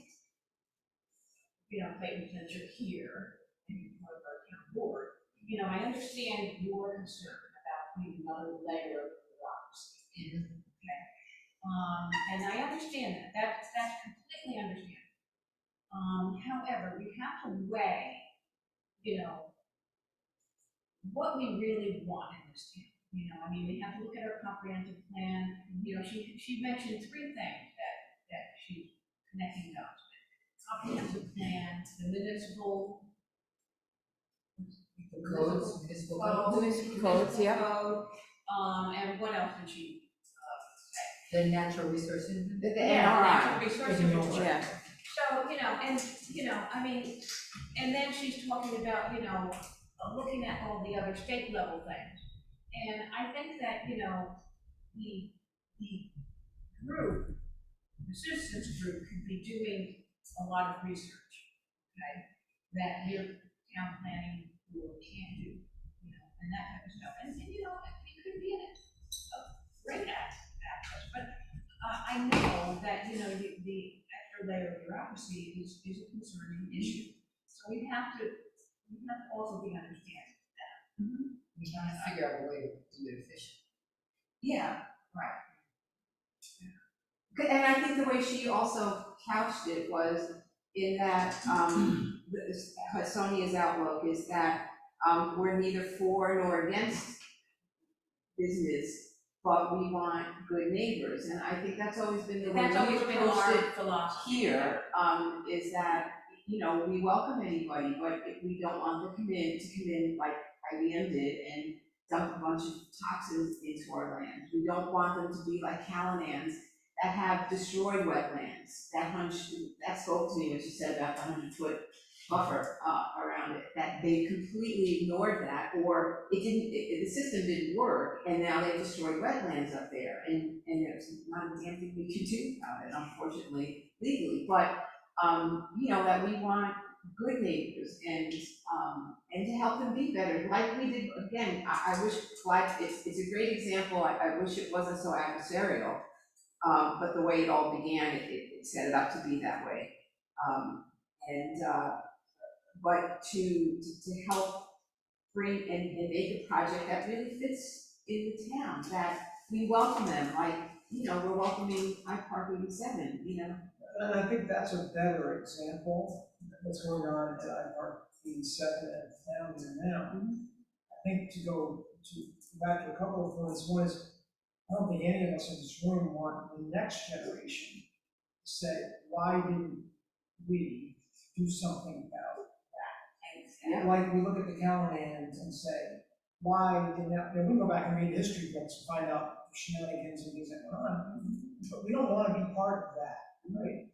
Clayton, since you're here and you're part of our town board, I understand your concern about putting another layer of rocks in. Okay. And I understand that. That's completely understandable. However, we have to weigh what we really want in this town. I mean, we have to look at our comprehensive plan. She mentioned three things that she's connecting dots with. Comprehensive plan, the municipal. Municipal codes, Municipal yeah. code, and what else did she, The natural resources. The natural NRI. resources. Yeah. So, I mean, and then she's talking about, looking at all the other state level things. And I think that, the group, the citizens group could be doing a lot of research, okay? That your town planning board can do, and that type of stuff. And it could be a great access, but I know that, the extra layer of bureaucracy is a concerning issue. So we have to also be understanding that. We have to figure out a way to do it efficient. Yeah, right. And I think the way she also couched it was in that, Sonia's outlook is that, we're neither for nor against business, but we want good neighbors, and I think that's always been the way That's always we been approached our it philosophy. here, is that, we welcome anybody, but if we don't want them to come in like IBM did and dump a bunch of toxins into our land. We don't want them to be like Callahan's that have destroyed wetlands. That spoke to me when she said about the 100-foot buffer around it, that they completely ignored that, or the system didn't work, and now they've destroyed wetlands up there, and there's not a damn thing we can do about it, unfortunately, legally, but, that we want good neighbors, and to help them be better, like we did, again, I wish, it's a great example, I wish it wasn't so adversarial, but the way it all began, it set it up to be that way. But to help bring and make a project that really fits in the town, that we welcome them, like, we're welcoming Hyde Park 87, And I think that's a better example of what's going on at Hyde Park 87 and the town here now. I think to go back to a couple of points, one is, I don't think any of us in this room want the next generation to say, why didn't we do something about Yeah. like we look at the Callahan's and say, why didn't that, we can go back and read history books and find out the shenanigans and things that went on, but we don't want to be part of that, right?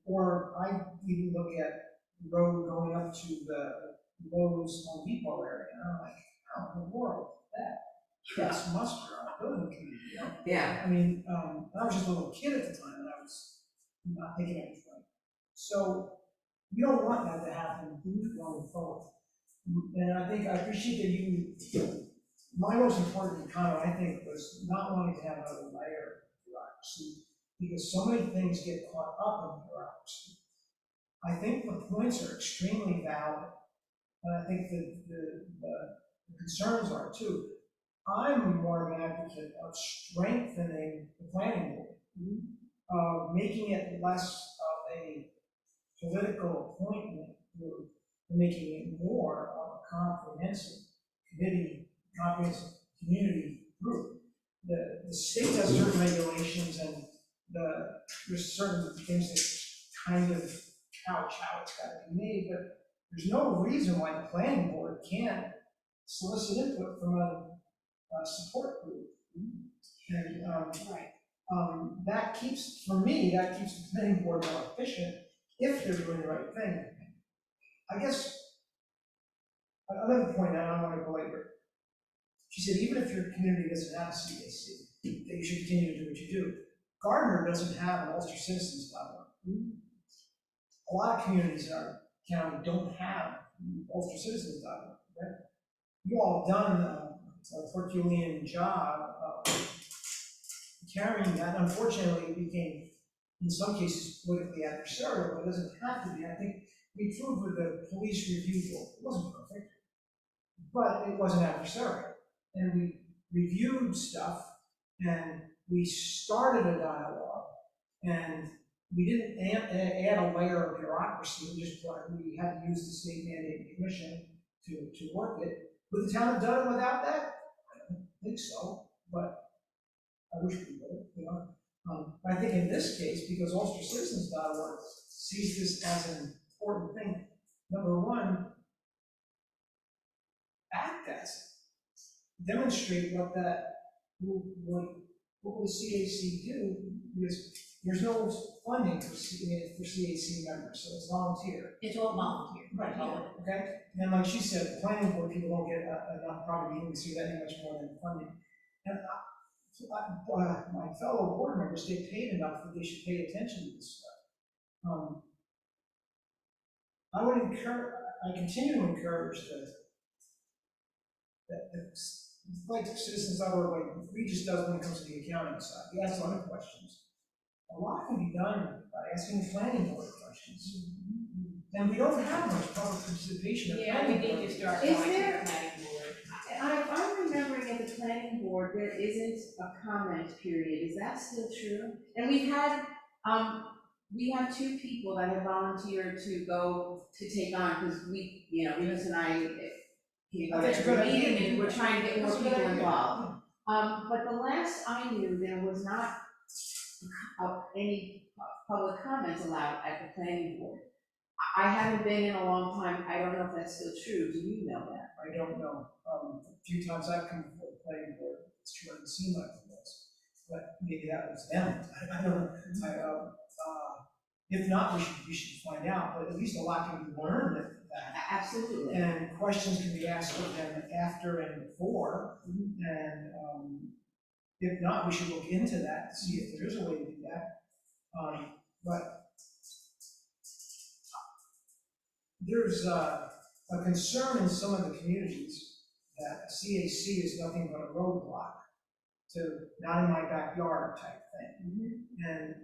Or I even look at the road going up to the Lowe's Home Depot area, and I'm like, how in the world is that? That's muster on a building community, Yeah. I mean, I was just a little kid at the time, and I was not thinking anything. So we don't want that to happen going forward. And I appreciate that my most important comment, I think, was not wanting to have another layer of bureaucracy, because so many things get caught up in bureaucracy. I think the points are extremely valid, and I think that the concerns are too. I'm more of an advocate of strengthening the planning board, making it less of a political appointment group, and making it more of a comprehensive community group. The state has certain regulations, and there's certain things that kind of couch how it's got to be made, but there's no reason why the planning board can't solicit input from a support group. And that keeps the planning board more efficient if they're doing the right thing. I guess another point, and I don't want to belabor. She said, even if your community doesn't have a CAC, that you should continue to do what you do. Gardiner doesn't have an ulster-citizens.org. A lot of communities in our county don't have ulster-citizens.org. Right? You all have done a Herculean job carrying that. Unfortunately, it became, in some cases, politically adversarial, but it doesn't have to be. I think we proved with the police review board, it wasn't perfect, but it wasn't adversarial. And we reviewed stuff, and we started a dialogue, and we didn't add a layer of bureaucracy, we had to use the state mandated commission to work it. Would the town have done it without that? I don't think so, but I wish we would, you know. But I think in this case, because UlsterCitizens.org sees this as an important thing, number one, act as it. Demonstrate what will the CAC do, because there's no funding for CAC members, so it's volunteer. It's all volunteer. Right, yeah, okay? And like she said, the planning board people don't get enough property, you can see that much more than funding. And my fellow board members, they paid enough that they should pay attention to this stuff. I continue to encourage like Citizens.org, like Regis does when it comes to the accounting side. He asks a lot of questions. A lot can be done by asking the planning board questions. And we don't have much public participation. Yeah, we need to start Is going to there- the planning board. I'm remembering at the planning board, there isn't a comment period, is that still true? And we have two people that have volunteered to go to take on, because Venus and I, can't go to That's a every good idea. meeting, and we're trying to get more That's a good people idea. involved. But the last I knew, there was not any public comments allowed at the planning board. I haven't been in a long time, I don't know if that's still true, do you know that? I don't know. A few times I've come before the planning board, it's sure doesn't seem like it was, but maybe that was them. I don't know. If not, we should find out, but at least a lot can be learned at that. Absolutely. And questions can be asked of them after and before. And if not, we should look into that to see if there is a way to do that. But there's a concern in some of the communities that CAC is nothing but a roadblock to not in my backyard type thing. And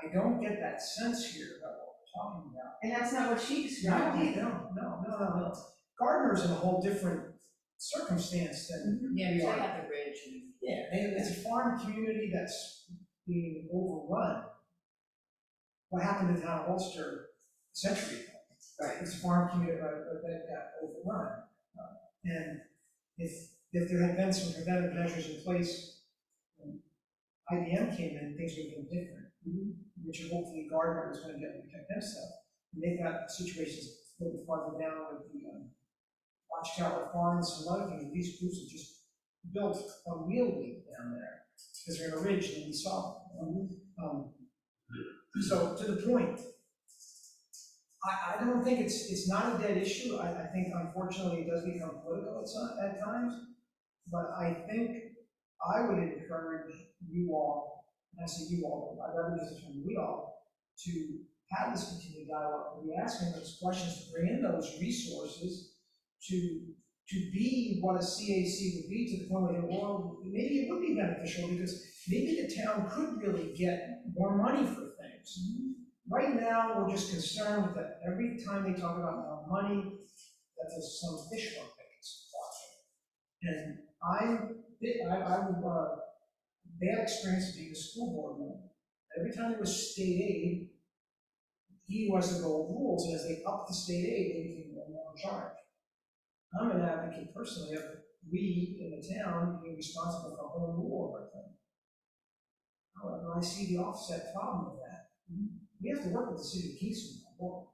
I don't get that sense here about what we're talking about. And that's not what she described either. No. Gardner's in a whole different circumstance than Yeah, we because are. they have the bridge and. Yeah, and it's a farm community that's being overrun. What happened in town of Ulster a century ago? Right. It's a farm community that got overrun. And if there had been some preventive measures in place, when IBM came in, things would have been different. Which hopefully Gardiner was going to get them stuff. And they've got situations a little farther down with the Watchtower Farms and other things. These groups have just built a wheelway down there because they're in a ridge and we saw them. So to the point, I don't think it's not a dead issue. I think unfortunately it does become political at times, but I think I would encourage you all, and I say you all, I'd rather use the term we all, to have this continued dialogue, to be asking those questions, to bring in those resources, to be what a CAC would be, to the point where, well, maybe it would be beneficial because maybe the town could really get more money for things. Right now, we're just concerned that every time they talk about more money, that there's some fish hook that gets caught. And I would bad experience of being a school board member. Every time there was state aid, he was to go rules, and as they upped the state aid, they became more in charge. I'm an advocate personally of we in the town being responsible for home rule of everything. However, I see the offset problem with that. We have to work with the city of Kingston on board.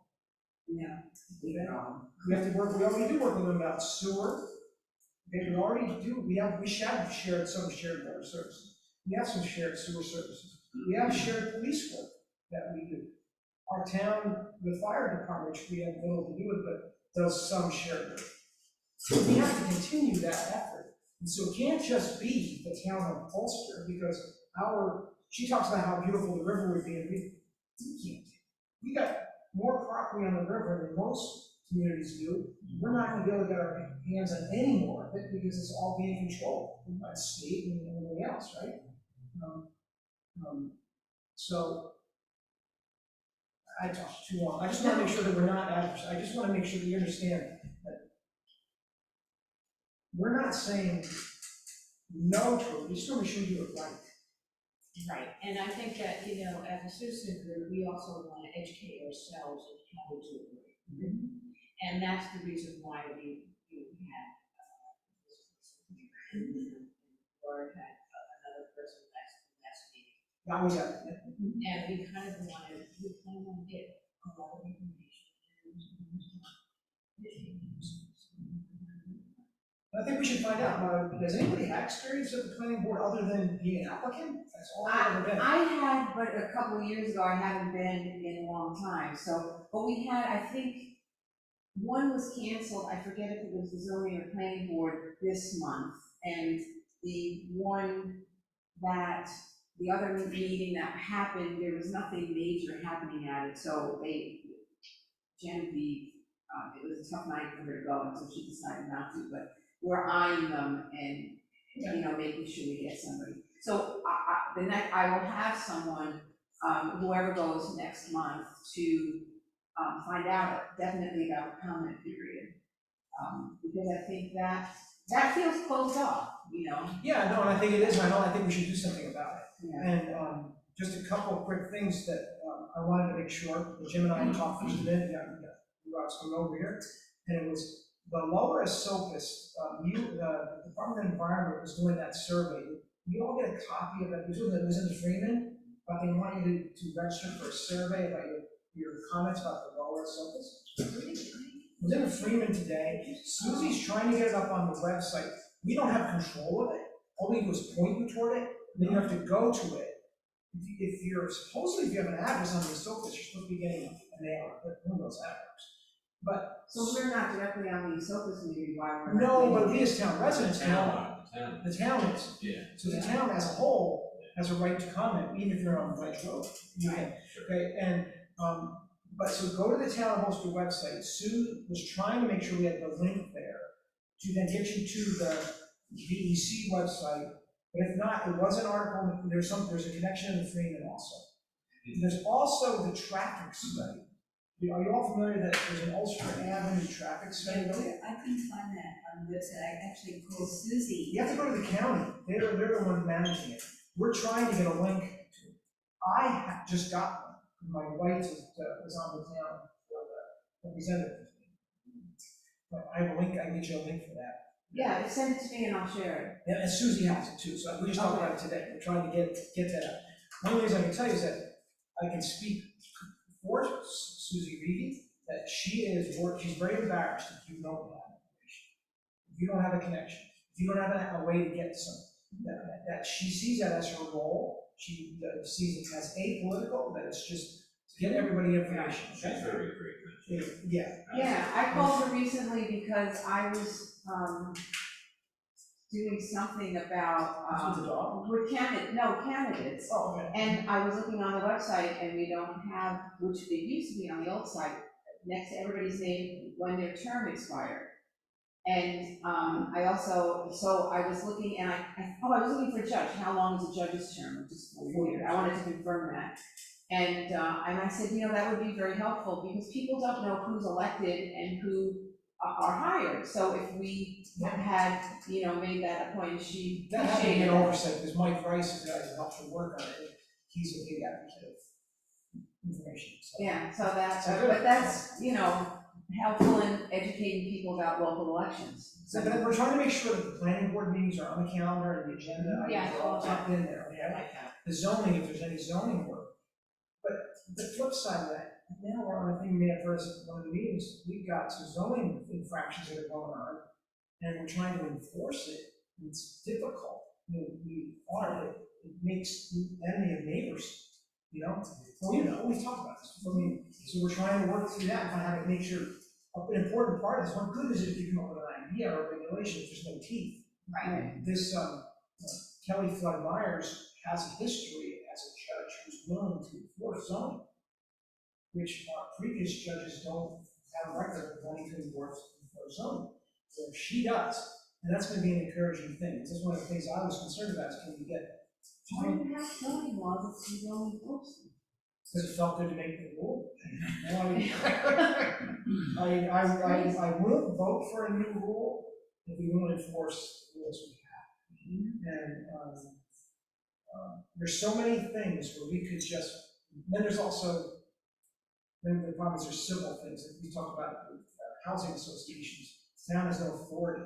Yeah. We have to work, we already do work with them about sewer. We already do, we have shared some shared water services. We have some shared sewer services. We have shared police work that we do. Our town, the fire department, which we have little to do with, but does some shared work. So we have to continue that effort. And so it can't just be the town of Ulster, because she talks about how beautiful the river would be, and we can't. We got more property on the river than most communities do. We're not gonna be able to get our hands on any more of it because it's all being controlled by the state and everything else, right? So I talked too long. I just want to make sure that we're not adverse. I just want to make sure that you understand that we're not saying no to it. We just want to make sure you do it right. Right, and I think that, you know, as a citizen group, we also want to educate ourselves in how to do it. And that's the reason why we had, this person here, or had another person last meeting. That was it. And we kind of want to get a lot of information. I think we should find out, does anybody have experience at the planning board other than being an applicant? That's all I've ever been. I had, but a couple of years ago, I haven't been in a long time, so, but we had, I think, one was canceled, I forget if it was the zoning or planning board this month, and the one that, the other meeting that happened, there was nothing major happening at it, so Genevieve, it was a tough night for her to go, and so she decided not to, but we're eyeing them and, you know, making sure we get somebody. So I will have someone, whoever goes next month, to find out definitely about the comment period. Because I think that feels closed off, you know? Yeah, no, and I think it is, I think we should do something about it. Yeah. And just a couple of quick things that I wanted to make sure, that Jim and I talked first a minute, we got coming over here, and it was the lower Esopus, the Department of Environment was doing that survey. You all get a copy of it, it was in the Freeman, but they want you to register for a survey about your comments about the lower Esopus. It was in the Freeman today. Susie's trying to get it up on the website. We don't have control of it. All we do is point you toward it, then you have to go to it. If you have an address on the Esopus, you're supposed to be getting a mail, one of those addresses. But So we're not directly on the Esopus community, why we're not? no, but we as town residents, The town. the town is. Yeah. So the town as a whole has a right to comment, even if you're on the Ledge Road. You can, okay, and, but so go to the town of Ulster website. Sue was trying to make sure we had the link there to then get you to the DEC website. But if not, it was an article, there's a connection in the Freeman also. There's also the traffic study. Are you all familiar that there's an Ulster Avenue traffic study? I couldn't find that on the website, I actually called Susie. You have to go to the county, they're the one managing it. We're trying to get a link to it. I just got one, my wife was on the town for the representative. But I have a link, I can get you a link for that. Yeah, send it to me and I'll share And Susie has it too, so we just talked about it today, we're trying to get that out. One of the things I can tell you is that I can speak for Susie Reedy, that she's very embarrassed if you don't have information. If you don't have a connection, if you don't have a way to get something, that she sees that as her role, she sees it as apolitical, that it's just to get everybody information. She's very great. Yeah. Yeah, I called her recently because I was, doing something about, This was a dog? with candidates. Oh, okay. And I was looking on the website and we don't have, which they used to be on the old site, next to everybody's name when their term expired. And I also, so I was looking and I was looking for a judge. How long is a judge's term? Which is 4 years. I wanted to confirm that. And I said, you know, that would be very helpful because people don't know who's elected and who are hired. So if we had, you know, made that a point, she That had to be appreciated an it. oversight, because Mike Rice, who guys helped to work on it, he's a big advocate of information, so. Yeah, so that's, So good. but that's, you know, helpful in educating people about local elections. So, but we're trying to make sure that the planning board meetings are on the calendar and the agenda, Yeah, items are all tucked in there, okay? like that. The zoning, if there's any zoning work. But the flip side of that, now we're on, I think we may have heard one of the meetings, we've got some zoning infractions that are going on, and we're trying to enforce it, and it's difficult. It makes the enemy of neighbors, you know? Well, you know, we've talked about this, I mean, so we're trying to work through that and find how to make sure, an important part is, what good is it if you come up with an idea or a regulation if there's no teeth? Right. This, Kelly Flood Myers has a history as a judge who's willing to enforce zoning, which our previous judges don't have a record of wanting to enforce zoning. So she does, and that's gonna be an encouraging thing. It's just one of the things I was concerned about, is can we get, Why do you have zoning laws if you don't enforce them? because it felt good to make the rule. I won't vote for a new rule if we won't enforce the rules we have. And, There's so many things where we could just, then there's also, then the problems are civil things, if we talk about housing associations, town has no authority.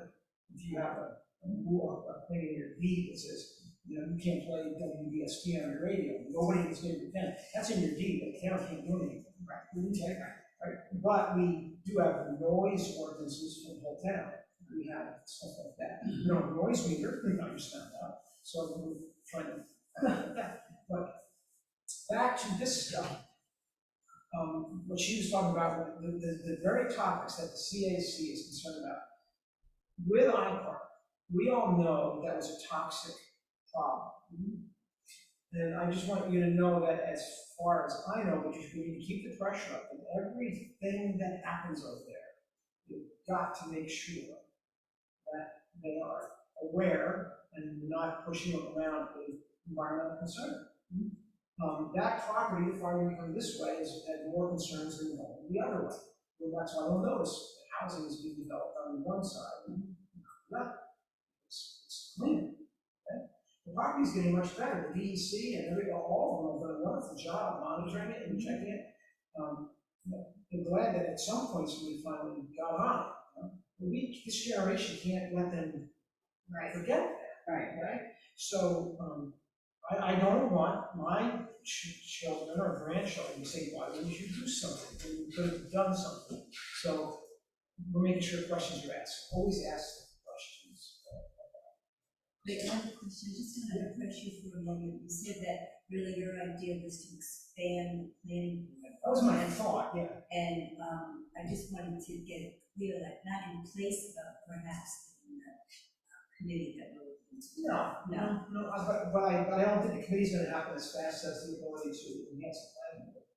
If you have a rule, a thing in your deed that says, you know, you can't play WBST on your radio, nobody is going to defend, that's in your deed, the town can't do anything. Right. Okay, right, but we do have noise ordinances for the whole town, we have stuff like that. No noise meter, we understand that, so we're trying to, but back to this stuff. What she was talking about, the very topics that the CAC is concerned about. With iPark, we all know that was a toxic problem. And I just want you to know that as far as I know, we need to keep the pressure up, and everything that happens over there, you've got to make sure that they are aware and not pushing them around with environmental concern. That property, if I come this way, has had more concerns than the other way. Well, that's why you'll notice that housing is being developed on one side, and not. It's clean. Okay? The property's getting much better. The DEC and all of them have done a wonderful job monitoring it and checking it. I'm glad that at some point we finally got on it. This generation can't let them forget that. Right. So I don't want my children or grandchildren to say, why didn't you do something? You could have done something. So we're making sure questions are asked. Always ask questions. Wait, one question, just want to press you for a moment. You said that really your idea was to expand the planning board. That was my thought, yeah. And I just wanted to get it clear that not in place of perhaps in the committee that we're. No, but I don't think the committee's gonna happen as fast as the ability to enhance the planning board.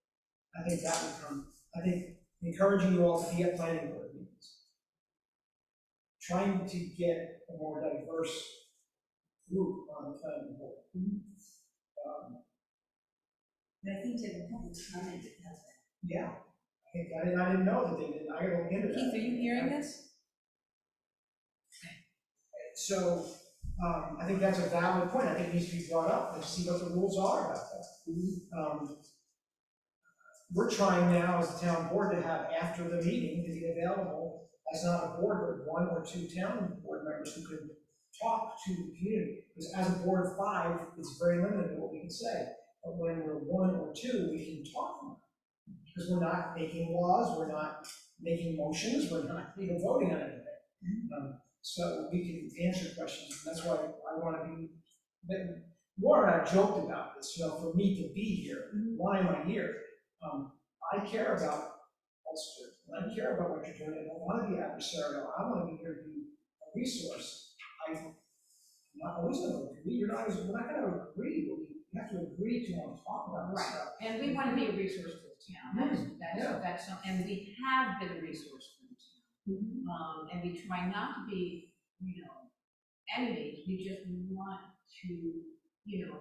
I think that would come, I think encouraging you all to be at planning board meetings. Trying to get a more diverse group on the planning board. But I think they have a public comment that does that. Yeah, I didn't know that they did, I gotta look into that. Keith, are you hearing this? So, I think that's a valid point. I think it needs to be brought up and see what the rules are about that. We're trying now as a town board to have after the meeting to be available as not a board, but one or two town board members who could talk to the community. Because as a board of 5, it's very limited in what we can say. But when we're 1 or 2, we can talk more. Because we're not making laws, we're not making motions, we're not even voting on anything. So we can answer questions, and that's why I want to be, Laura and I joked about this, you know, for me to be here, why am I here? I care about Ulster, and I care about what you're doing, I don't want to be adversarial, I want to be here to be a resource. I'm not always going to agree, we're not going to agree, but we have to agree to want to talk about this stuff. And we want to be a resource to the town, that's something, and we have been a resource to the town. And we try not to be, you know, enemies, we just want to, you know,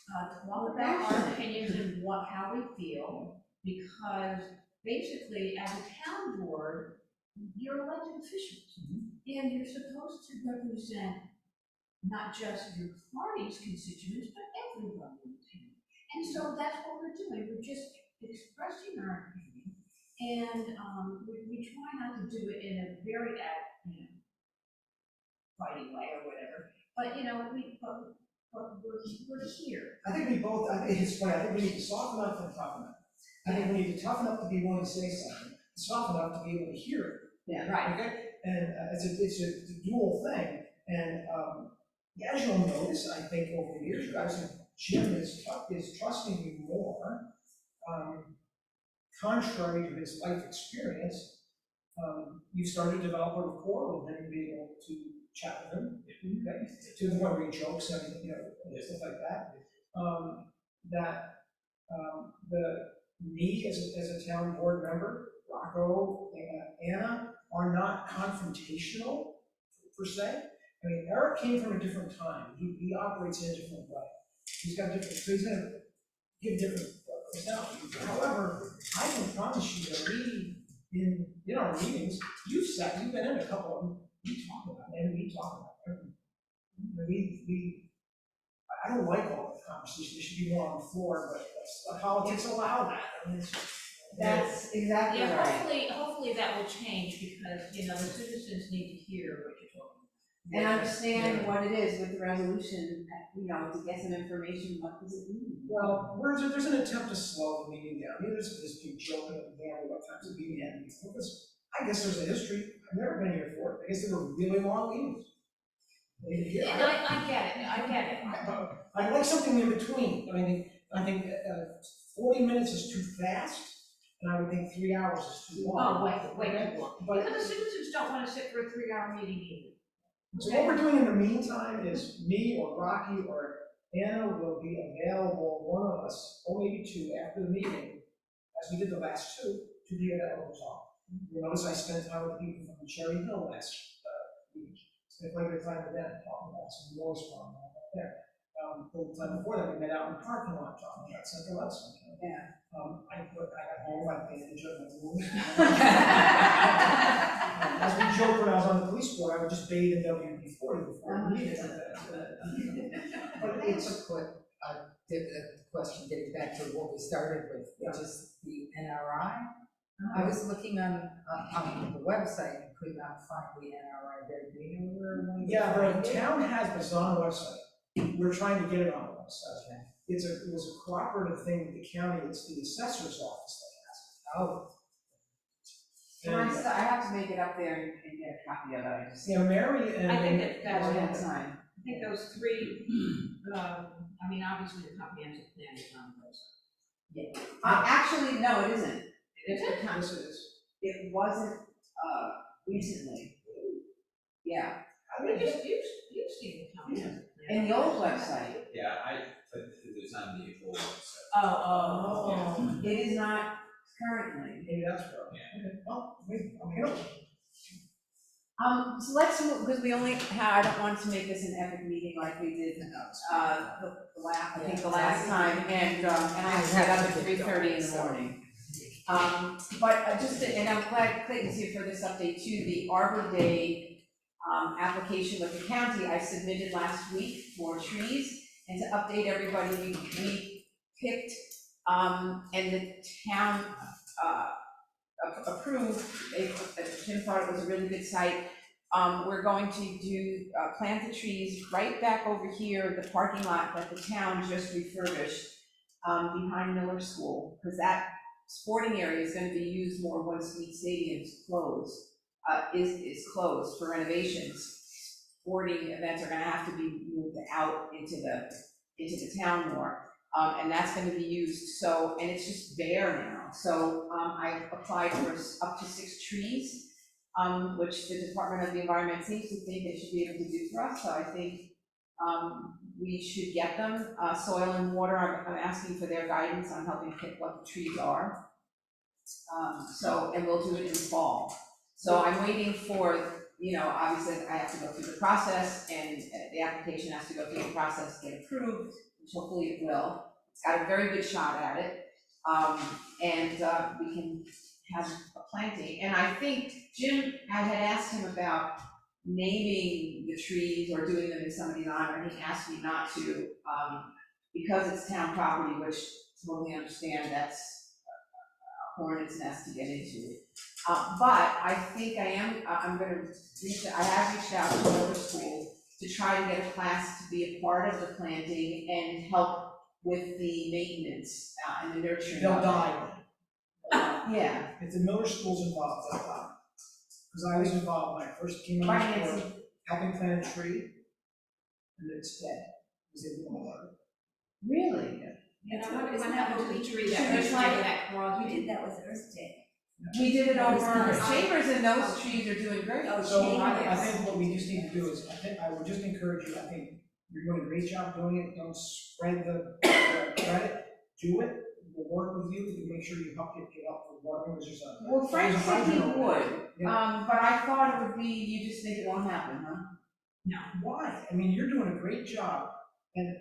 talk about our opinions and how we feel, because basically, as a town board, you're elected officials, and you're supposed to represent not just your party's constituents, but everyone in town. And so that's what we're doing, we're just expressing our opinion, and we try not to do it in a very, you know, fighting way or whatever, but, you know, but we're here. I think it's funny, I think we need to soften up and toughen up. I think we need to toughen up to be willing to say something, soften up to be able to hear it. Yeah, right. Okay, and it's a dual thing, and as you'll notice, I think over the years, guys, Jim is trusting you more, contrary to his life experience. You started to develop a rapport with him, being able to chat with him, okay, to the point where he jokes and, you know, stuff like that. Me as a town board member, Rocco and Anna are not confrontational per se. I mean, Eric came from a different time. He operates in a different way. He's got different, so he's gonna give different personalities. However, I can promise you that in our meetings, you've been in a couple of them, we talk about it, and we talk about it. I don't like all the conversation, there should be more on the floor, but politics allow that, I mean, it's just. That's exactly Yeah, right. hopefully that will change because, you know, the citizens need to hear what you're talking about. And understand what it is with the resolution, you know, to get some information, what does it mean? Well, there's an attempt to slow the meeting down, there's this big joke at the beginning, what time's the meeting end, because I guess there's a history, I've never been here for it, I guess they were really long meetings. And I get it. I'd like something in between, I think 40 minutes is too fast, and I would think 3 hours is too long. Oh, way too long. But, Because the citizens don't want to sit for a 3-hour meeting either. so what we're doing in the meantime is me or Rocky or Anna will be available, one of us, or maybe two, after the meeting, as we did the last two, to be available to talk. You notice I spent time with people from Cherry Hill last week. Spent quite a bit of time with them, talking about some Morris Farm up there. The time before that, we met out in the parking lot talking about Central Hudson. Yeah. I got home, I bandaged up my wounds. As we joked when I was on the police board, I would just bathe in WD-40 before I needed it. But It's a quick, question, getting back to what we started with, which is the NRI. I was looking on the website and could not find the NRI there. Do you know where one? yeah, the town has, but it's on the website. We're trying to get it on the website. Okay. It was a cooperative thing with the county, it's the assessor's office that has it. Oh, I have to make it up there and get a copy of it, I just. Yeah, Mary and. I think I don't have that's, time. I think those three, I mean, obviously the comprehensive plan is on the website. Yeah. Actually, no, it isn't. Is it? Yes, it is. It wasn't, recently. Yeah, You've seen the comprehensive plan. in the old website. Yeah, I put it on the old website. Oh. It is not currently. Maybe that's where. Yeah. Okay. Well, wait, I'm here. So let's move, because we only have, I don't want to make this an epic meeting like we did, the last time, and I have to get up at 3:30 in the morning. And I'm glad Clayton's here for this update too, the Arbor Day, application with the county, I submitted last week for trees, and to update everybody, we picked, and the town, approved, Jim thought it was a really good site. We're going to plant the trees right back over here, the parking lot that the town just refurbished, behind Miller School, because that sporting area is gonna be used more once the stadium's closed, is closed for renovations. Sporting events are gonna have to be moved out into the town more. And that's gonna be used, so, and it's just bare now. So, I applied for up to 6 trees, which the Department of the Environment seems to think they should be able to do for us, so I think, we should get them. Soil and water, I'm asking for their guidance on helping pick what the trees are. And we'll do it in the fall. So I'm waiting for, obviously I have to go through the process, and the application has to go through the process to get approved, which hopefully it will. It's got a very good shot at it. And we can have a planting. And I think Jim, I had asked him about naming the trees or doing them in somebody's honor, and he asked me not to, because it's town property, which totally understand that's a hornet's nest to get into. But I think I have reached out to another school to try to get a class to be a part of the planting and help with the maintenance and the nurturing. They'll die. Yeah. If the Miller School's involved, they'll die. Because I was involved when I first came on the board, helping plant a tree, and it's dead. Because they won't let it. Really? What happened to the tree Should that we was try like that broad? We did that with Earth Day. We did it over Nice. Chambers, and those trees are doing great. Oh, So I Chambers. think what we just need to do is, I would just encourage you, I think you're doing a great job doing it, don't spread the credit, do it. We'll work with you, we can make sure you help get up for water, because there's a. Well, Frank there's a said he hydrant over would, there. Yeah. but I thought it would be, you just think it won't happen, huh? Why? I mean, you're doing a great job, and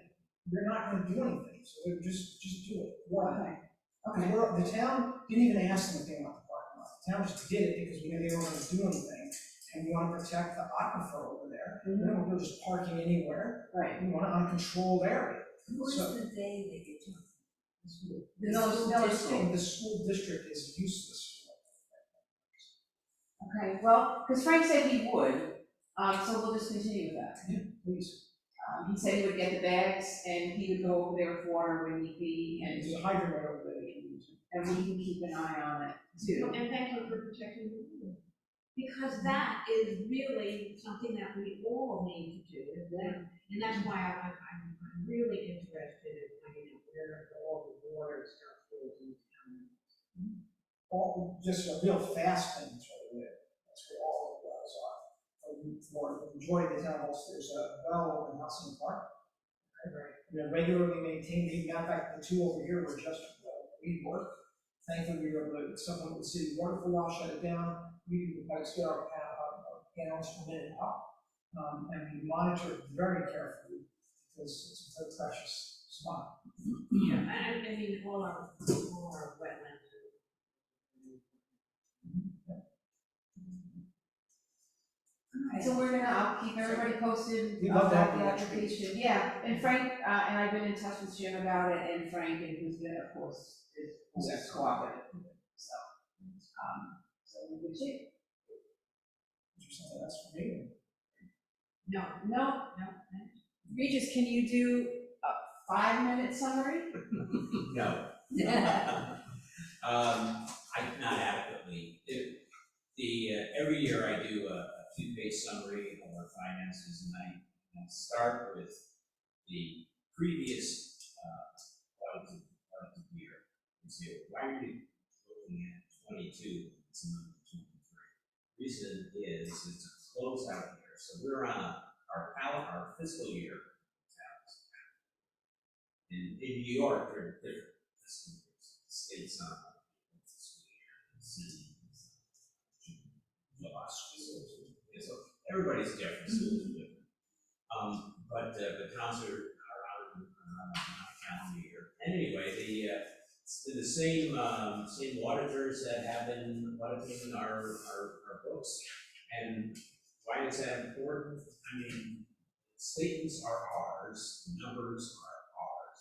you're not gonna do anything, so just do it. Why? Because the town didn't even ask them if they want the parking lot. The town just did it because we knew they weren't gonna do anything. and we wanna protect the aquifer over there. We don't want people just parking anywhere, Right. we want an uncontrolled area. Who's So- the they that you're talking? The school district is useless. Okay, well, because Frank said he would, so we'll just continue with that. Yeah, please. He said he would get the bags and he would go over there with water when need be, and There's a hydrant right over there that you can use. we can keep an eye on it too. And thank you for protecting the rural. Because that is really something that we all need to do, and that's why I'm really interested in finding out where all the water stuff is in town. All, just a real fast thing is right there. That's where all the wells are. For the majority of the town, there's a well in Hudson Park. Right. They're regularly maintained, matter of fact, the two over here were just, we work. Thankfully, we were able to, supplement with city water for a while, shut it down. We do the pipes, get our panels come in and out. And we monitor it very carefully because it's a precious spot. Yeah, I mean, all our wetlands. So I'll keep everybody posted We'd love to have about the you next week. application, yeah, and Frank, and I've been in touch with Jim about it, and Frank, and who's been, of course, is cooperative, so, so we're good shape. That's for me. No. Regis, can you do a 5-minute summary? No. Not adequately. Every year I do a 2-page summary of our finances, and I start with the previous audited year. And say, why are we looking at 22 it's another 23? Reason is it's a closeout year, so we're on our fiscal year. In New York, there are different fiscal years. The states on fiscal year, the city, so everybody's different, schools are different. But towns are on a calendar year. And anyway, it's been the same auditors that have been auditing our books. And why is that important? I mean, statements are ours, numbers are ours,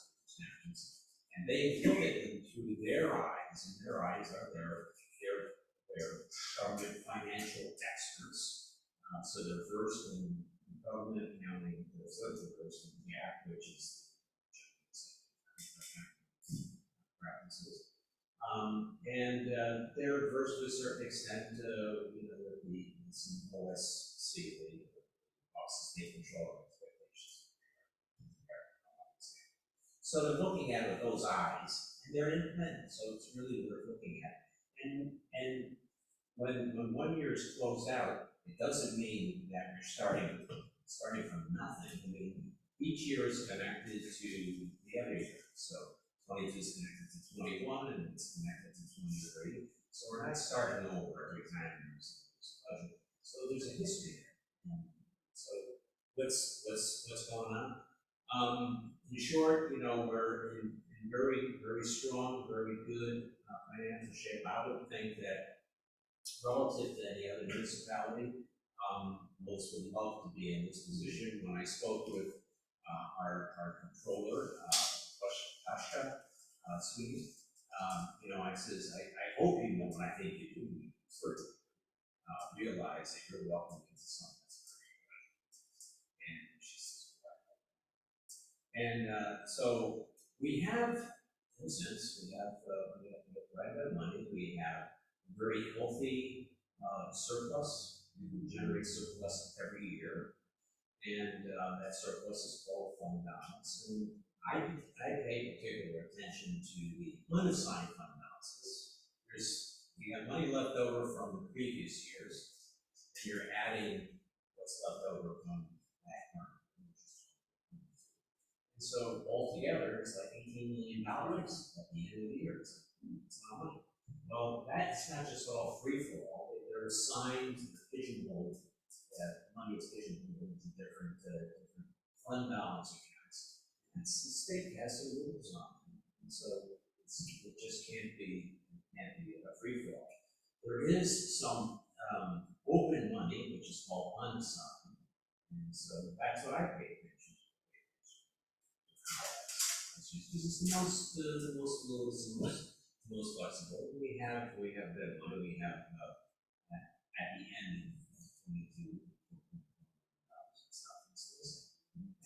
and they look at them through their eyes, and their eyes are their government financial experts. So they're versed in government accounting, they're versed in GAAP, which is practices. And they're versed to a certain extent, with some OSC, the Office of State Control expectations. So they're looking at it with those eyes, and they're independent, so it's really worth looking at. And when 1 year is closed out, it doesn't mean that you're starting from nothing. I mean, each year is connected to the other year. So 22 is connected to 21, and it's connected to 23. So we're not starting over every time there's a budget. So there's a history there. So what's going on? In short, we're in very, very strong, very good financial shape. I would think that relative to any other municipality, most would love to be in this position. When I spoke with our controller, Tasha Sweeney, I says, I hope you know what I think you do. You sort of realize that you're welcome into something that's very good. And she says, right. And so we have, in a sense, we have quite a bit of money. We have a very healthy surplus. We generate surplus every year, and that surplus is called fund balance. And I pay particular attention to the unassigned fund balances. We have money left over from the previous years, and you're adding what's left over from that current. And so altogether, it's like $18 million at the end of the year. It's a lot of money. Well, that's not just all free for all. They're assigned to the pigeonhole. That money is pigeonholed into different fund balance accounts. And the state has some rules on it. And so it just can't be a free for all. There is some open money, which called unassigned. And so that's what I pay attention to. Because it's the most flexible. We have that, what do we have, at the end of 22, stuff.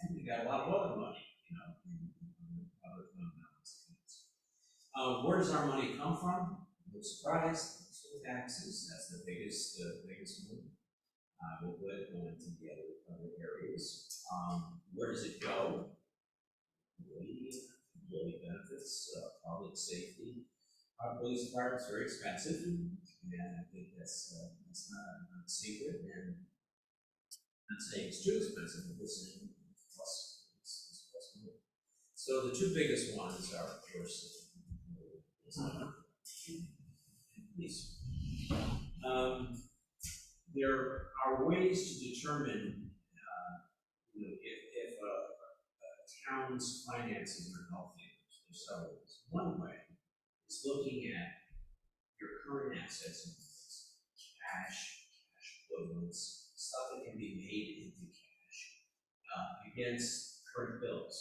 And we got a lot of other money, you know, in other fund balances. Where does our money come from? No surprise, still taxes. That's the biggest one. We'll let it go into the other areas. Where does it go? Employee benefits, public safety. Our police department's very expensive, and I think that's not a secret. And I'm not saying it's too expensive, but this is plus more. So the two biggest ones are, of course, police. There are ways to determine, if a town's finances are healthy. There's several ways. One way is looking at your current assets, cash equivalents, stuff that can be made into cash, against current bills,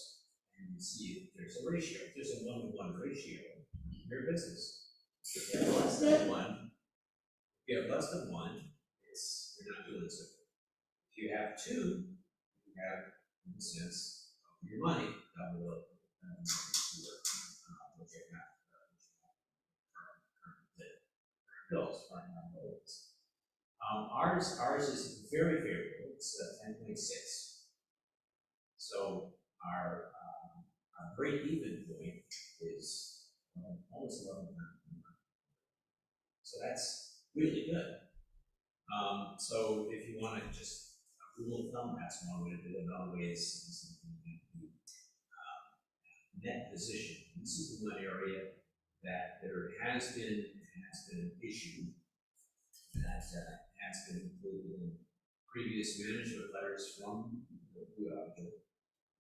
and see if there's a ratio. If there's a 1-to-1 ratio in your business, if you have less than one, you're not doing so. If you have two, you have, in a sense, your money double up what you have bills. Ours is very favorable. It's 10.6. So our break-even point is almost 11 times. So that's really good. So if you want to just rule of thumb, that's one way to do it. Another way is net position. This is the one area that there has been an issue that has been included in previous management letters from the auditor.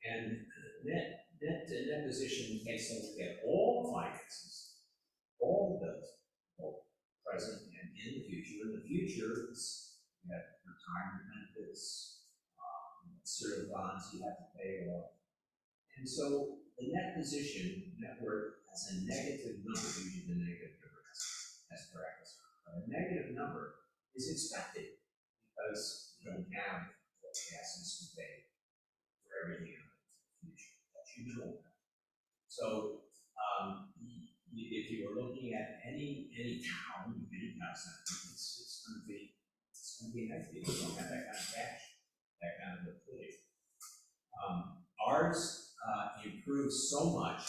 And net position takes a look at all the finances, all the bills, both present and in the future. In the future, you have retirement benefits, certain bonds you have to pay off. And so the net position, net worth, has a negative number, usually the negative number as correct. But a negative number is expected because you don't have the assets to pay for everything in the future that you know about. So if you were looking at any town center, it's going to be healthy. You don't have that kind of cash, that kind of liquidity. Ours improved so much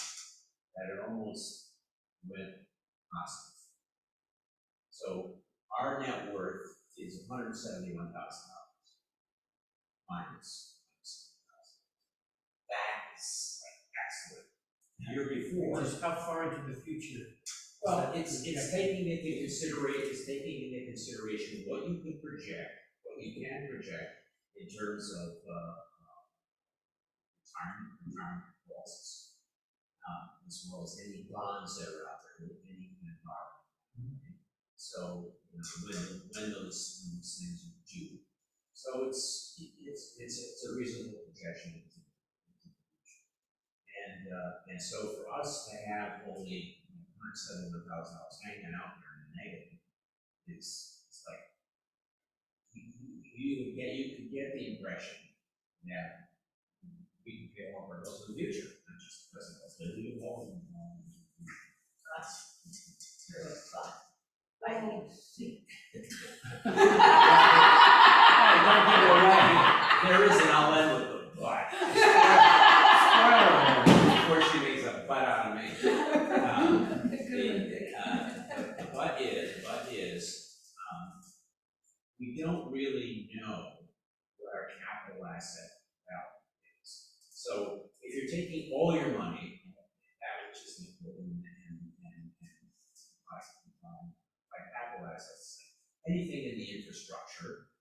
that it almost went positive. So our net worth is $171,000 minus $7,000. That is excellent. The year before, Just how far into the future? well, it's taking into consideration what you can project in terms of retirement costs, as well as any bonds that are out there, any kind of borrowing. So when those things are due. So it's a reasonable projection into the future. And so for us to have only $171,000 hanging out there in the negative, it's like you could get the impression that we can pay all of our bills in the future, not just the present bills, but we can all That's really fun. I can see. There is an I'll end with the but. Before she makes a butt out of me. The but is, we don't really know what our capital asset value is. So if you're taking all your money, that which is liquid and by capital assets, anything in the infrastructure,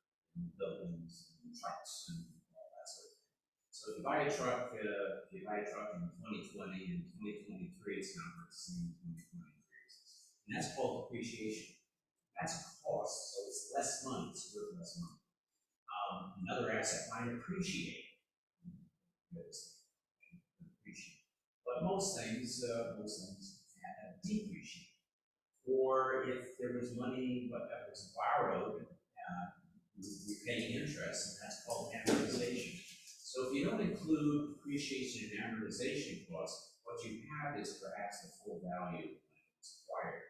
buildings and trucks and all that sort of thing. So if you buy a truck in 2020 and 2023, it's not worth the same in 2023. And that's called depreciation. That's a cost, so it's less money, it's worth less money. another asset might appreciate. But most things depreciate. Or if there was money but that was borrowed, you're paying interest, and that's called amortization. So if you don't include depreciation and amortization costs, what you have is perhaps the full value when it's acquired.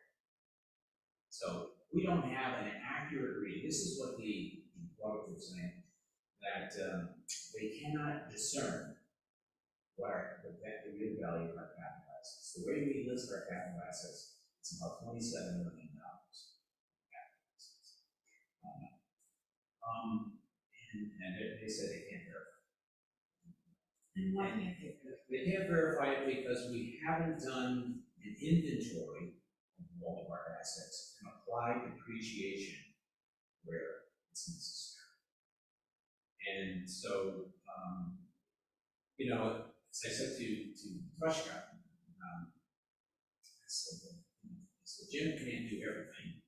So we don't have an accurate read. This is what the auditor was saying, that they cannot discern the real value of our capital assets. The way we list our capital assets, it's about $27 million. And they said they can't verify. And why can't they? They can't verify it because we haven't done an inventory of all of our assets and applied depreciation where it's necessary. And so, you know, as I said to Rushka, so Jim can't do everything.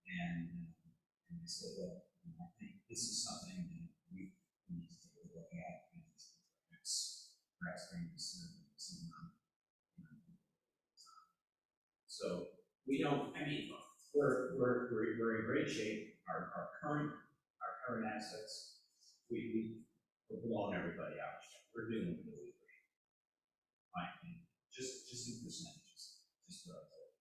And I said, well, I think this is something that we need to take a look at and perhaps bring some so we don't, I mean, we're in great shape. Our current assets, we're blowing everybody out. We're doing really great. Fine, just in percentages, just what I said.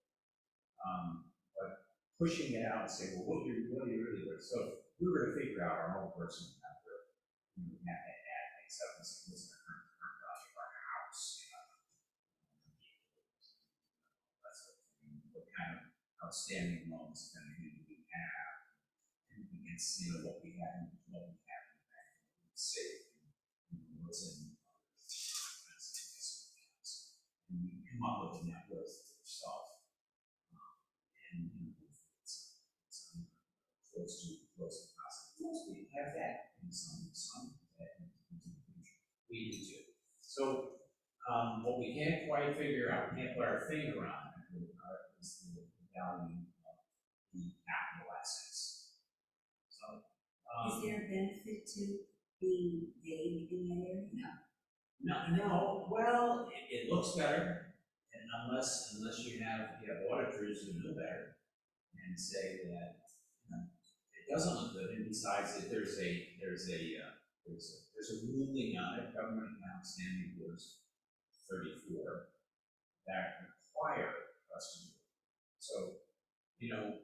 But pushing it out and say, well, what are you really worth? So if we were to figure out our own personal number, we would have to add things up and say, what's the current value of our house? What kind of outstanding loans do we have? And we can see what we have in the bank, safe, what's in and you come up with a net worth for yourself. And it's close to possible. We have that in some that we do too. So what we can't quite figure out, we can't put our finger on is the value of the capital assets. So Is there a benefit to being vague in that area? No. Well, it looks better, and unless you have auditors who know better and say that it doesn't look good, and besides that there's a ruling on it, Government Account Standing Orders 34 that require us to do it. So, you know,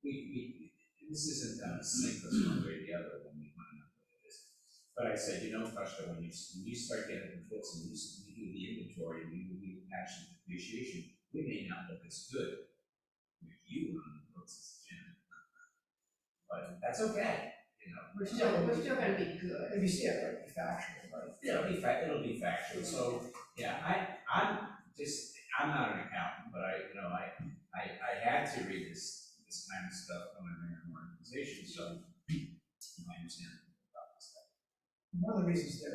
we this isn't going to sink us one way or the other when we find out what it is. But I said, you know, Kashka, when you start getting the books and you do the inventory and you do action depreciation, we may not look as good with you on the books as Jim. But that's okay, you know. We're still gonna be good. If you see it, right, be factual, right? It'll be factual. So yeah, I'm not an accountant, but I had to read this kind of stuff when I ran an organization, so I understand about this stuff. One of the reasons they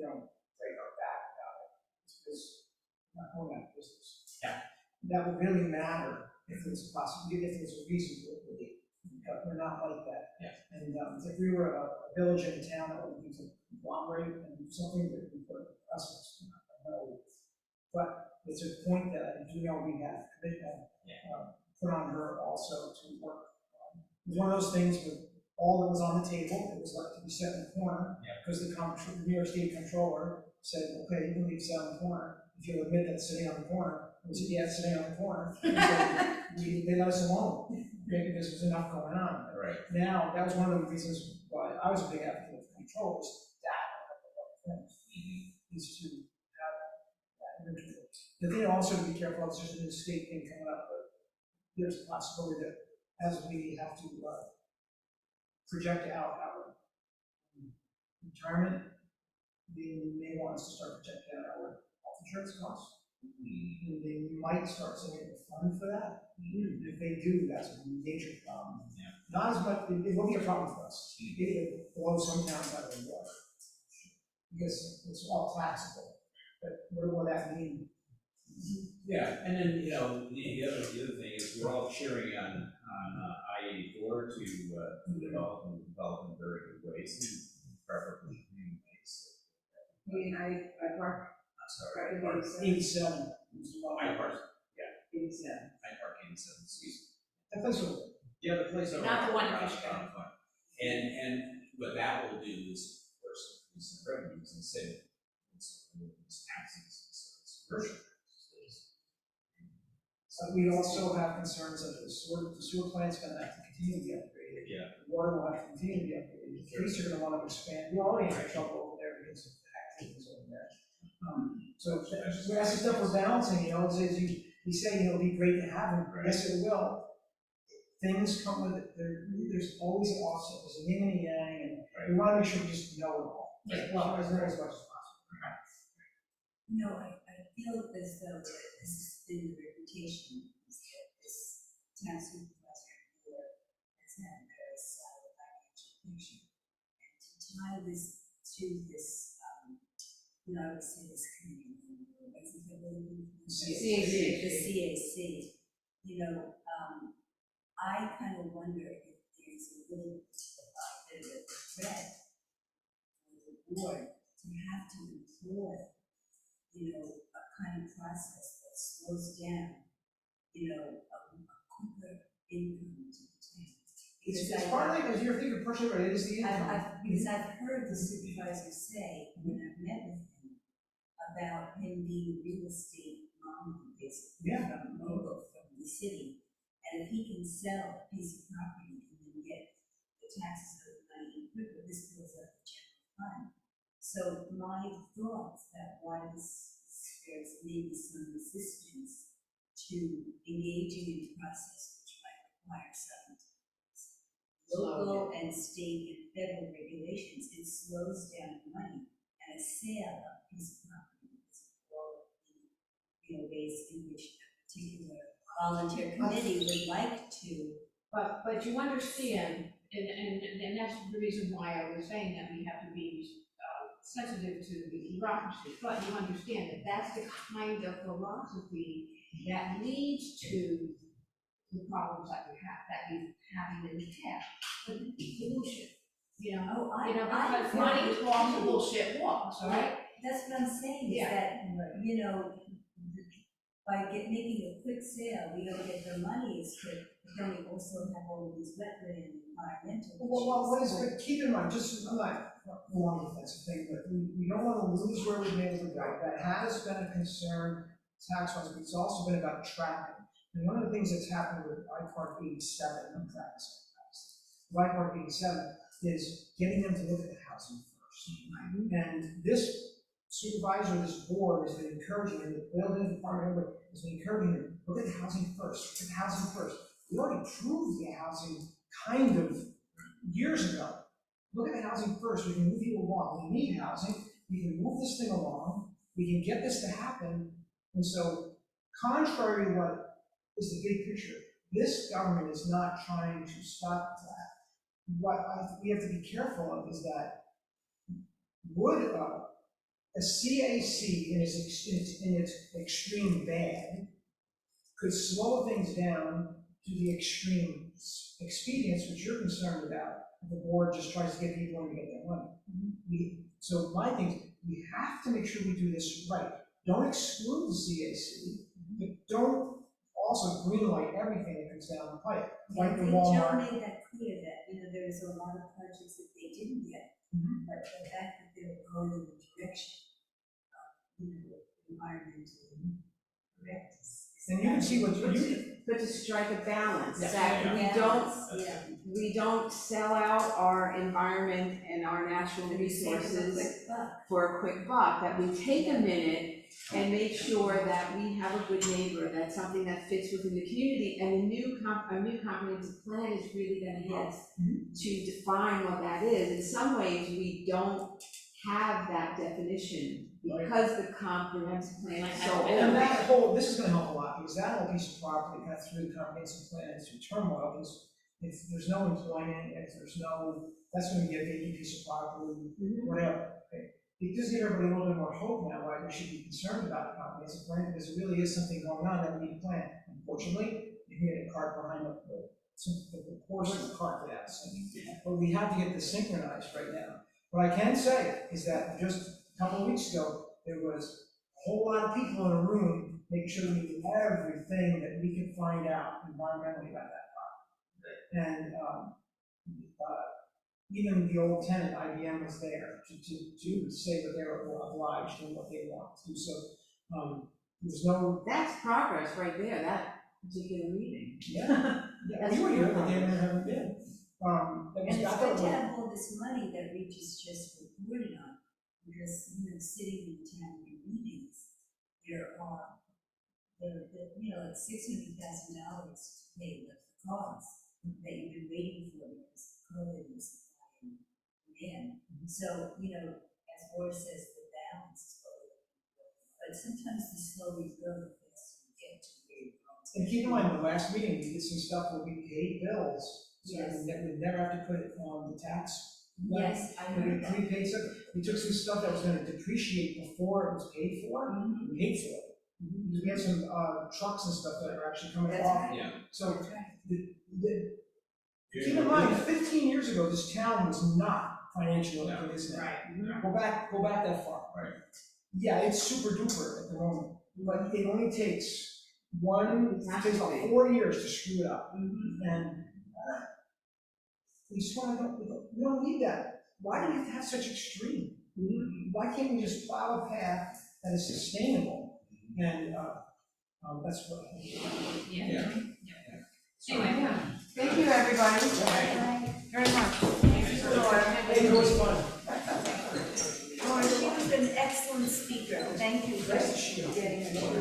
don't break our back about it is because we're not going out of business. Yeah. That would really matter if there's a possibility, if there's a reason for it, really. But we're not like that. Yeah. And if we were a village in a town that would be to conglomerate and do something that we put us, I know. But it's a point that I do know we have put on her also to work. It was one of those things where all that was on the table, it was like to be set in the corner, because the New York State Comptroller said, okay, you can leave set on the corner, if you admit that it's sitting on the corner. We said, yeah, it's sitting on the corner. So they let us alone, because there was enough going on. Right. Now, that was one of the reasons why I was a big advocate of control, was data, is to have that inventory. The thing also to be careful of is there's a new state thing coming up, but there's a possibility that as we have to project out our retirement, they may want us to start projecting out our health insurance costs. And they might start setting a fund for that. If they do, that's a major problem. Not as much, it won't be a problem for us. It will blow some towns out of the water, because it's all taxable. But what will that mean? Yeah, and then, you know, the other thing is we're all cheering on I-84 to develop in very good ways. 87. Hyde Park, 87. Hyde Park 87, excuse me. That place will, Yeah, the place over. Not the one in around Fishkill. Town Fund. And what that will do is, of course, increase the revenues and save, it's taxes, so it's commercial taxes. so we also have concerns that the sewer plant's gonna have to continue to be upgraded. Yeah. The water will have to continue to be upgraded. The police are gonna wanna expand, we already have trouble over there because of the activities over there. So that's the stuff we're balancing, you know, it's you say, you know, it'd be great to have them, yes, it will. Things come with it, there's always an offset, there's a yin and a yang, and we wanna make sure we just know it all. Well, as much as possible. You know, I feel as though this has been the reputation, is that this town supervisory board has had a very solid financial picture. And to tie this to this, you know, I would say this community, what's it called? CAC. The CAC, you know, I kind of wonder if there's a little bit of a threat for the board to have to employ, you know, a kind of process that slows down, you know, a quicker income to the town. It's partly because you're thinking personally, but it is the income. Because I've heard the supervisor say, when I've met with him, about him being real estate mogul, basically, Yeah. from the city. And if he can sell a piece of property and then get the taxes of the money quicker, this builds up the general fund. So my thoughts that why there's maybe some resistance to engaging in the process, which might require some local and state and federal regulations, it slows down money. And a sale of a piece of property is all the, you know, ways in which a particular volunteer committee would like to. But you understand, and that's the reason why I was saying that we have to be sensitive to the bureaucracy, but you understand that that's the kind of philosophy that leads to the problems that we're having in the past, with pollution, you know? Because money talks and bullshit walks, all right? That's what I'm saying, is Yeah. that, you know, by making a quick sale, we don't get the money as quick, but then we also have all of these wetland and environmental issues. Well, what is, but keep in mind, just, I'm not along with that thing, but we don't wanna lose where we've been able to go. That has been a concern tax-wise, but it's also been about tracking. And one of the things that's happened with I-Park 87, I'm trying to say I-Park 87, is getting them to look at the housing first. And this supervisor, this board has been encouraging, and the building department has been encouraging them, look at the housing first, look at the housing first. We already proved the housing kind of years ago. Look at the housing first, we can move you along, we need housing, we can move this thing along, we can get this to happen. And so, contrary to what is the big picture, this government is not trying to stop that. What we have to be careful of is that would a CAC in its extreme bad could slow things down to the extreme expedience, which you're concerned about. The board just tries to get people in to get their money. So my thing is, we have to make sure we do this right. Don't exclude the CAC, but don't also greenlight everything that comes down the pipe, like the Joe Walmart. made that clear that, you know, there's a lot of projects that they didn't get, but the fact that they're going in the direction of, you know, environmental correct. And you can see what you, But to strike a balance, Yeah. that Yeah. we don't sell out our environment and our natural And we save them a resources quick buck. for a quick buck, that we take a minute and make sure that we have a good neighbor, that's something that fits within the community, and a new comprehensive plan is really gonna help to define what that is. In some ways, we don't have that definition because the comprehensive plan is so old. and that whole, this is gonna help a lot, because that whole piece of property kind of threw the comprehensive plan into turmoil, because if there's no employment, if there's no, that's gonna be a vacant piece of property, whatever. Okay? It gives everybody a little bit more hope now why we should be concerned about the comprehensive plan, because there really is something going on that we need to plan. Unfortunately, you can get a cart behind the horse and the cart without saying. But we have to get this synchronized right now. What I can say is that just a couple of weeks ago, there was whole lot of people in a room, making sure we do everything that we can find out environmentally about that property. And, even the old tenant, IBM, was there to say that they were obliged and what they want to do, so, there's no, That's progress right there, that particular meeting. yeah, we were here, but they haven't been. That was, And I it's thought good it to was, have all this money that Regis just reported on, because, sitting in town meetings, there, like $600,000 to pay the costs that you've been waiting for because COVID was in. So, as Boris says, the balance is good. But sometimes the slow rebuild is to get to where you're going. and keep in mind, the last meeting, we did some stuff where we paid bills, so Yes. we'd never have to put it on the tax. Yes, I heard that. We paid some, we took some stuff that was gonna depreciate before it was paid for, Mhm. we paid for it. We had some, trucks and stuff that are actually coming That's off. right. Yeah. So, That's right. keep in mind, 15 years ago, this town was not financially like it is now. Right. Go back that far. Right. Yeah, it's super duper at the moment, but it only takes about 4 years to screw it up. And we sort of we don't need that. Why do we have to have such extreme? Why can't we just plow a path that is sustainable? And that's what. Yeah. Yeah. Anyway. Thank you, everybody, very much. Thank you, Laura. Hey, it was fun. She was an excellent speaker. Thank you for Nice to see you. getting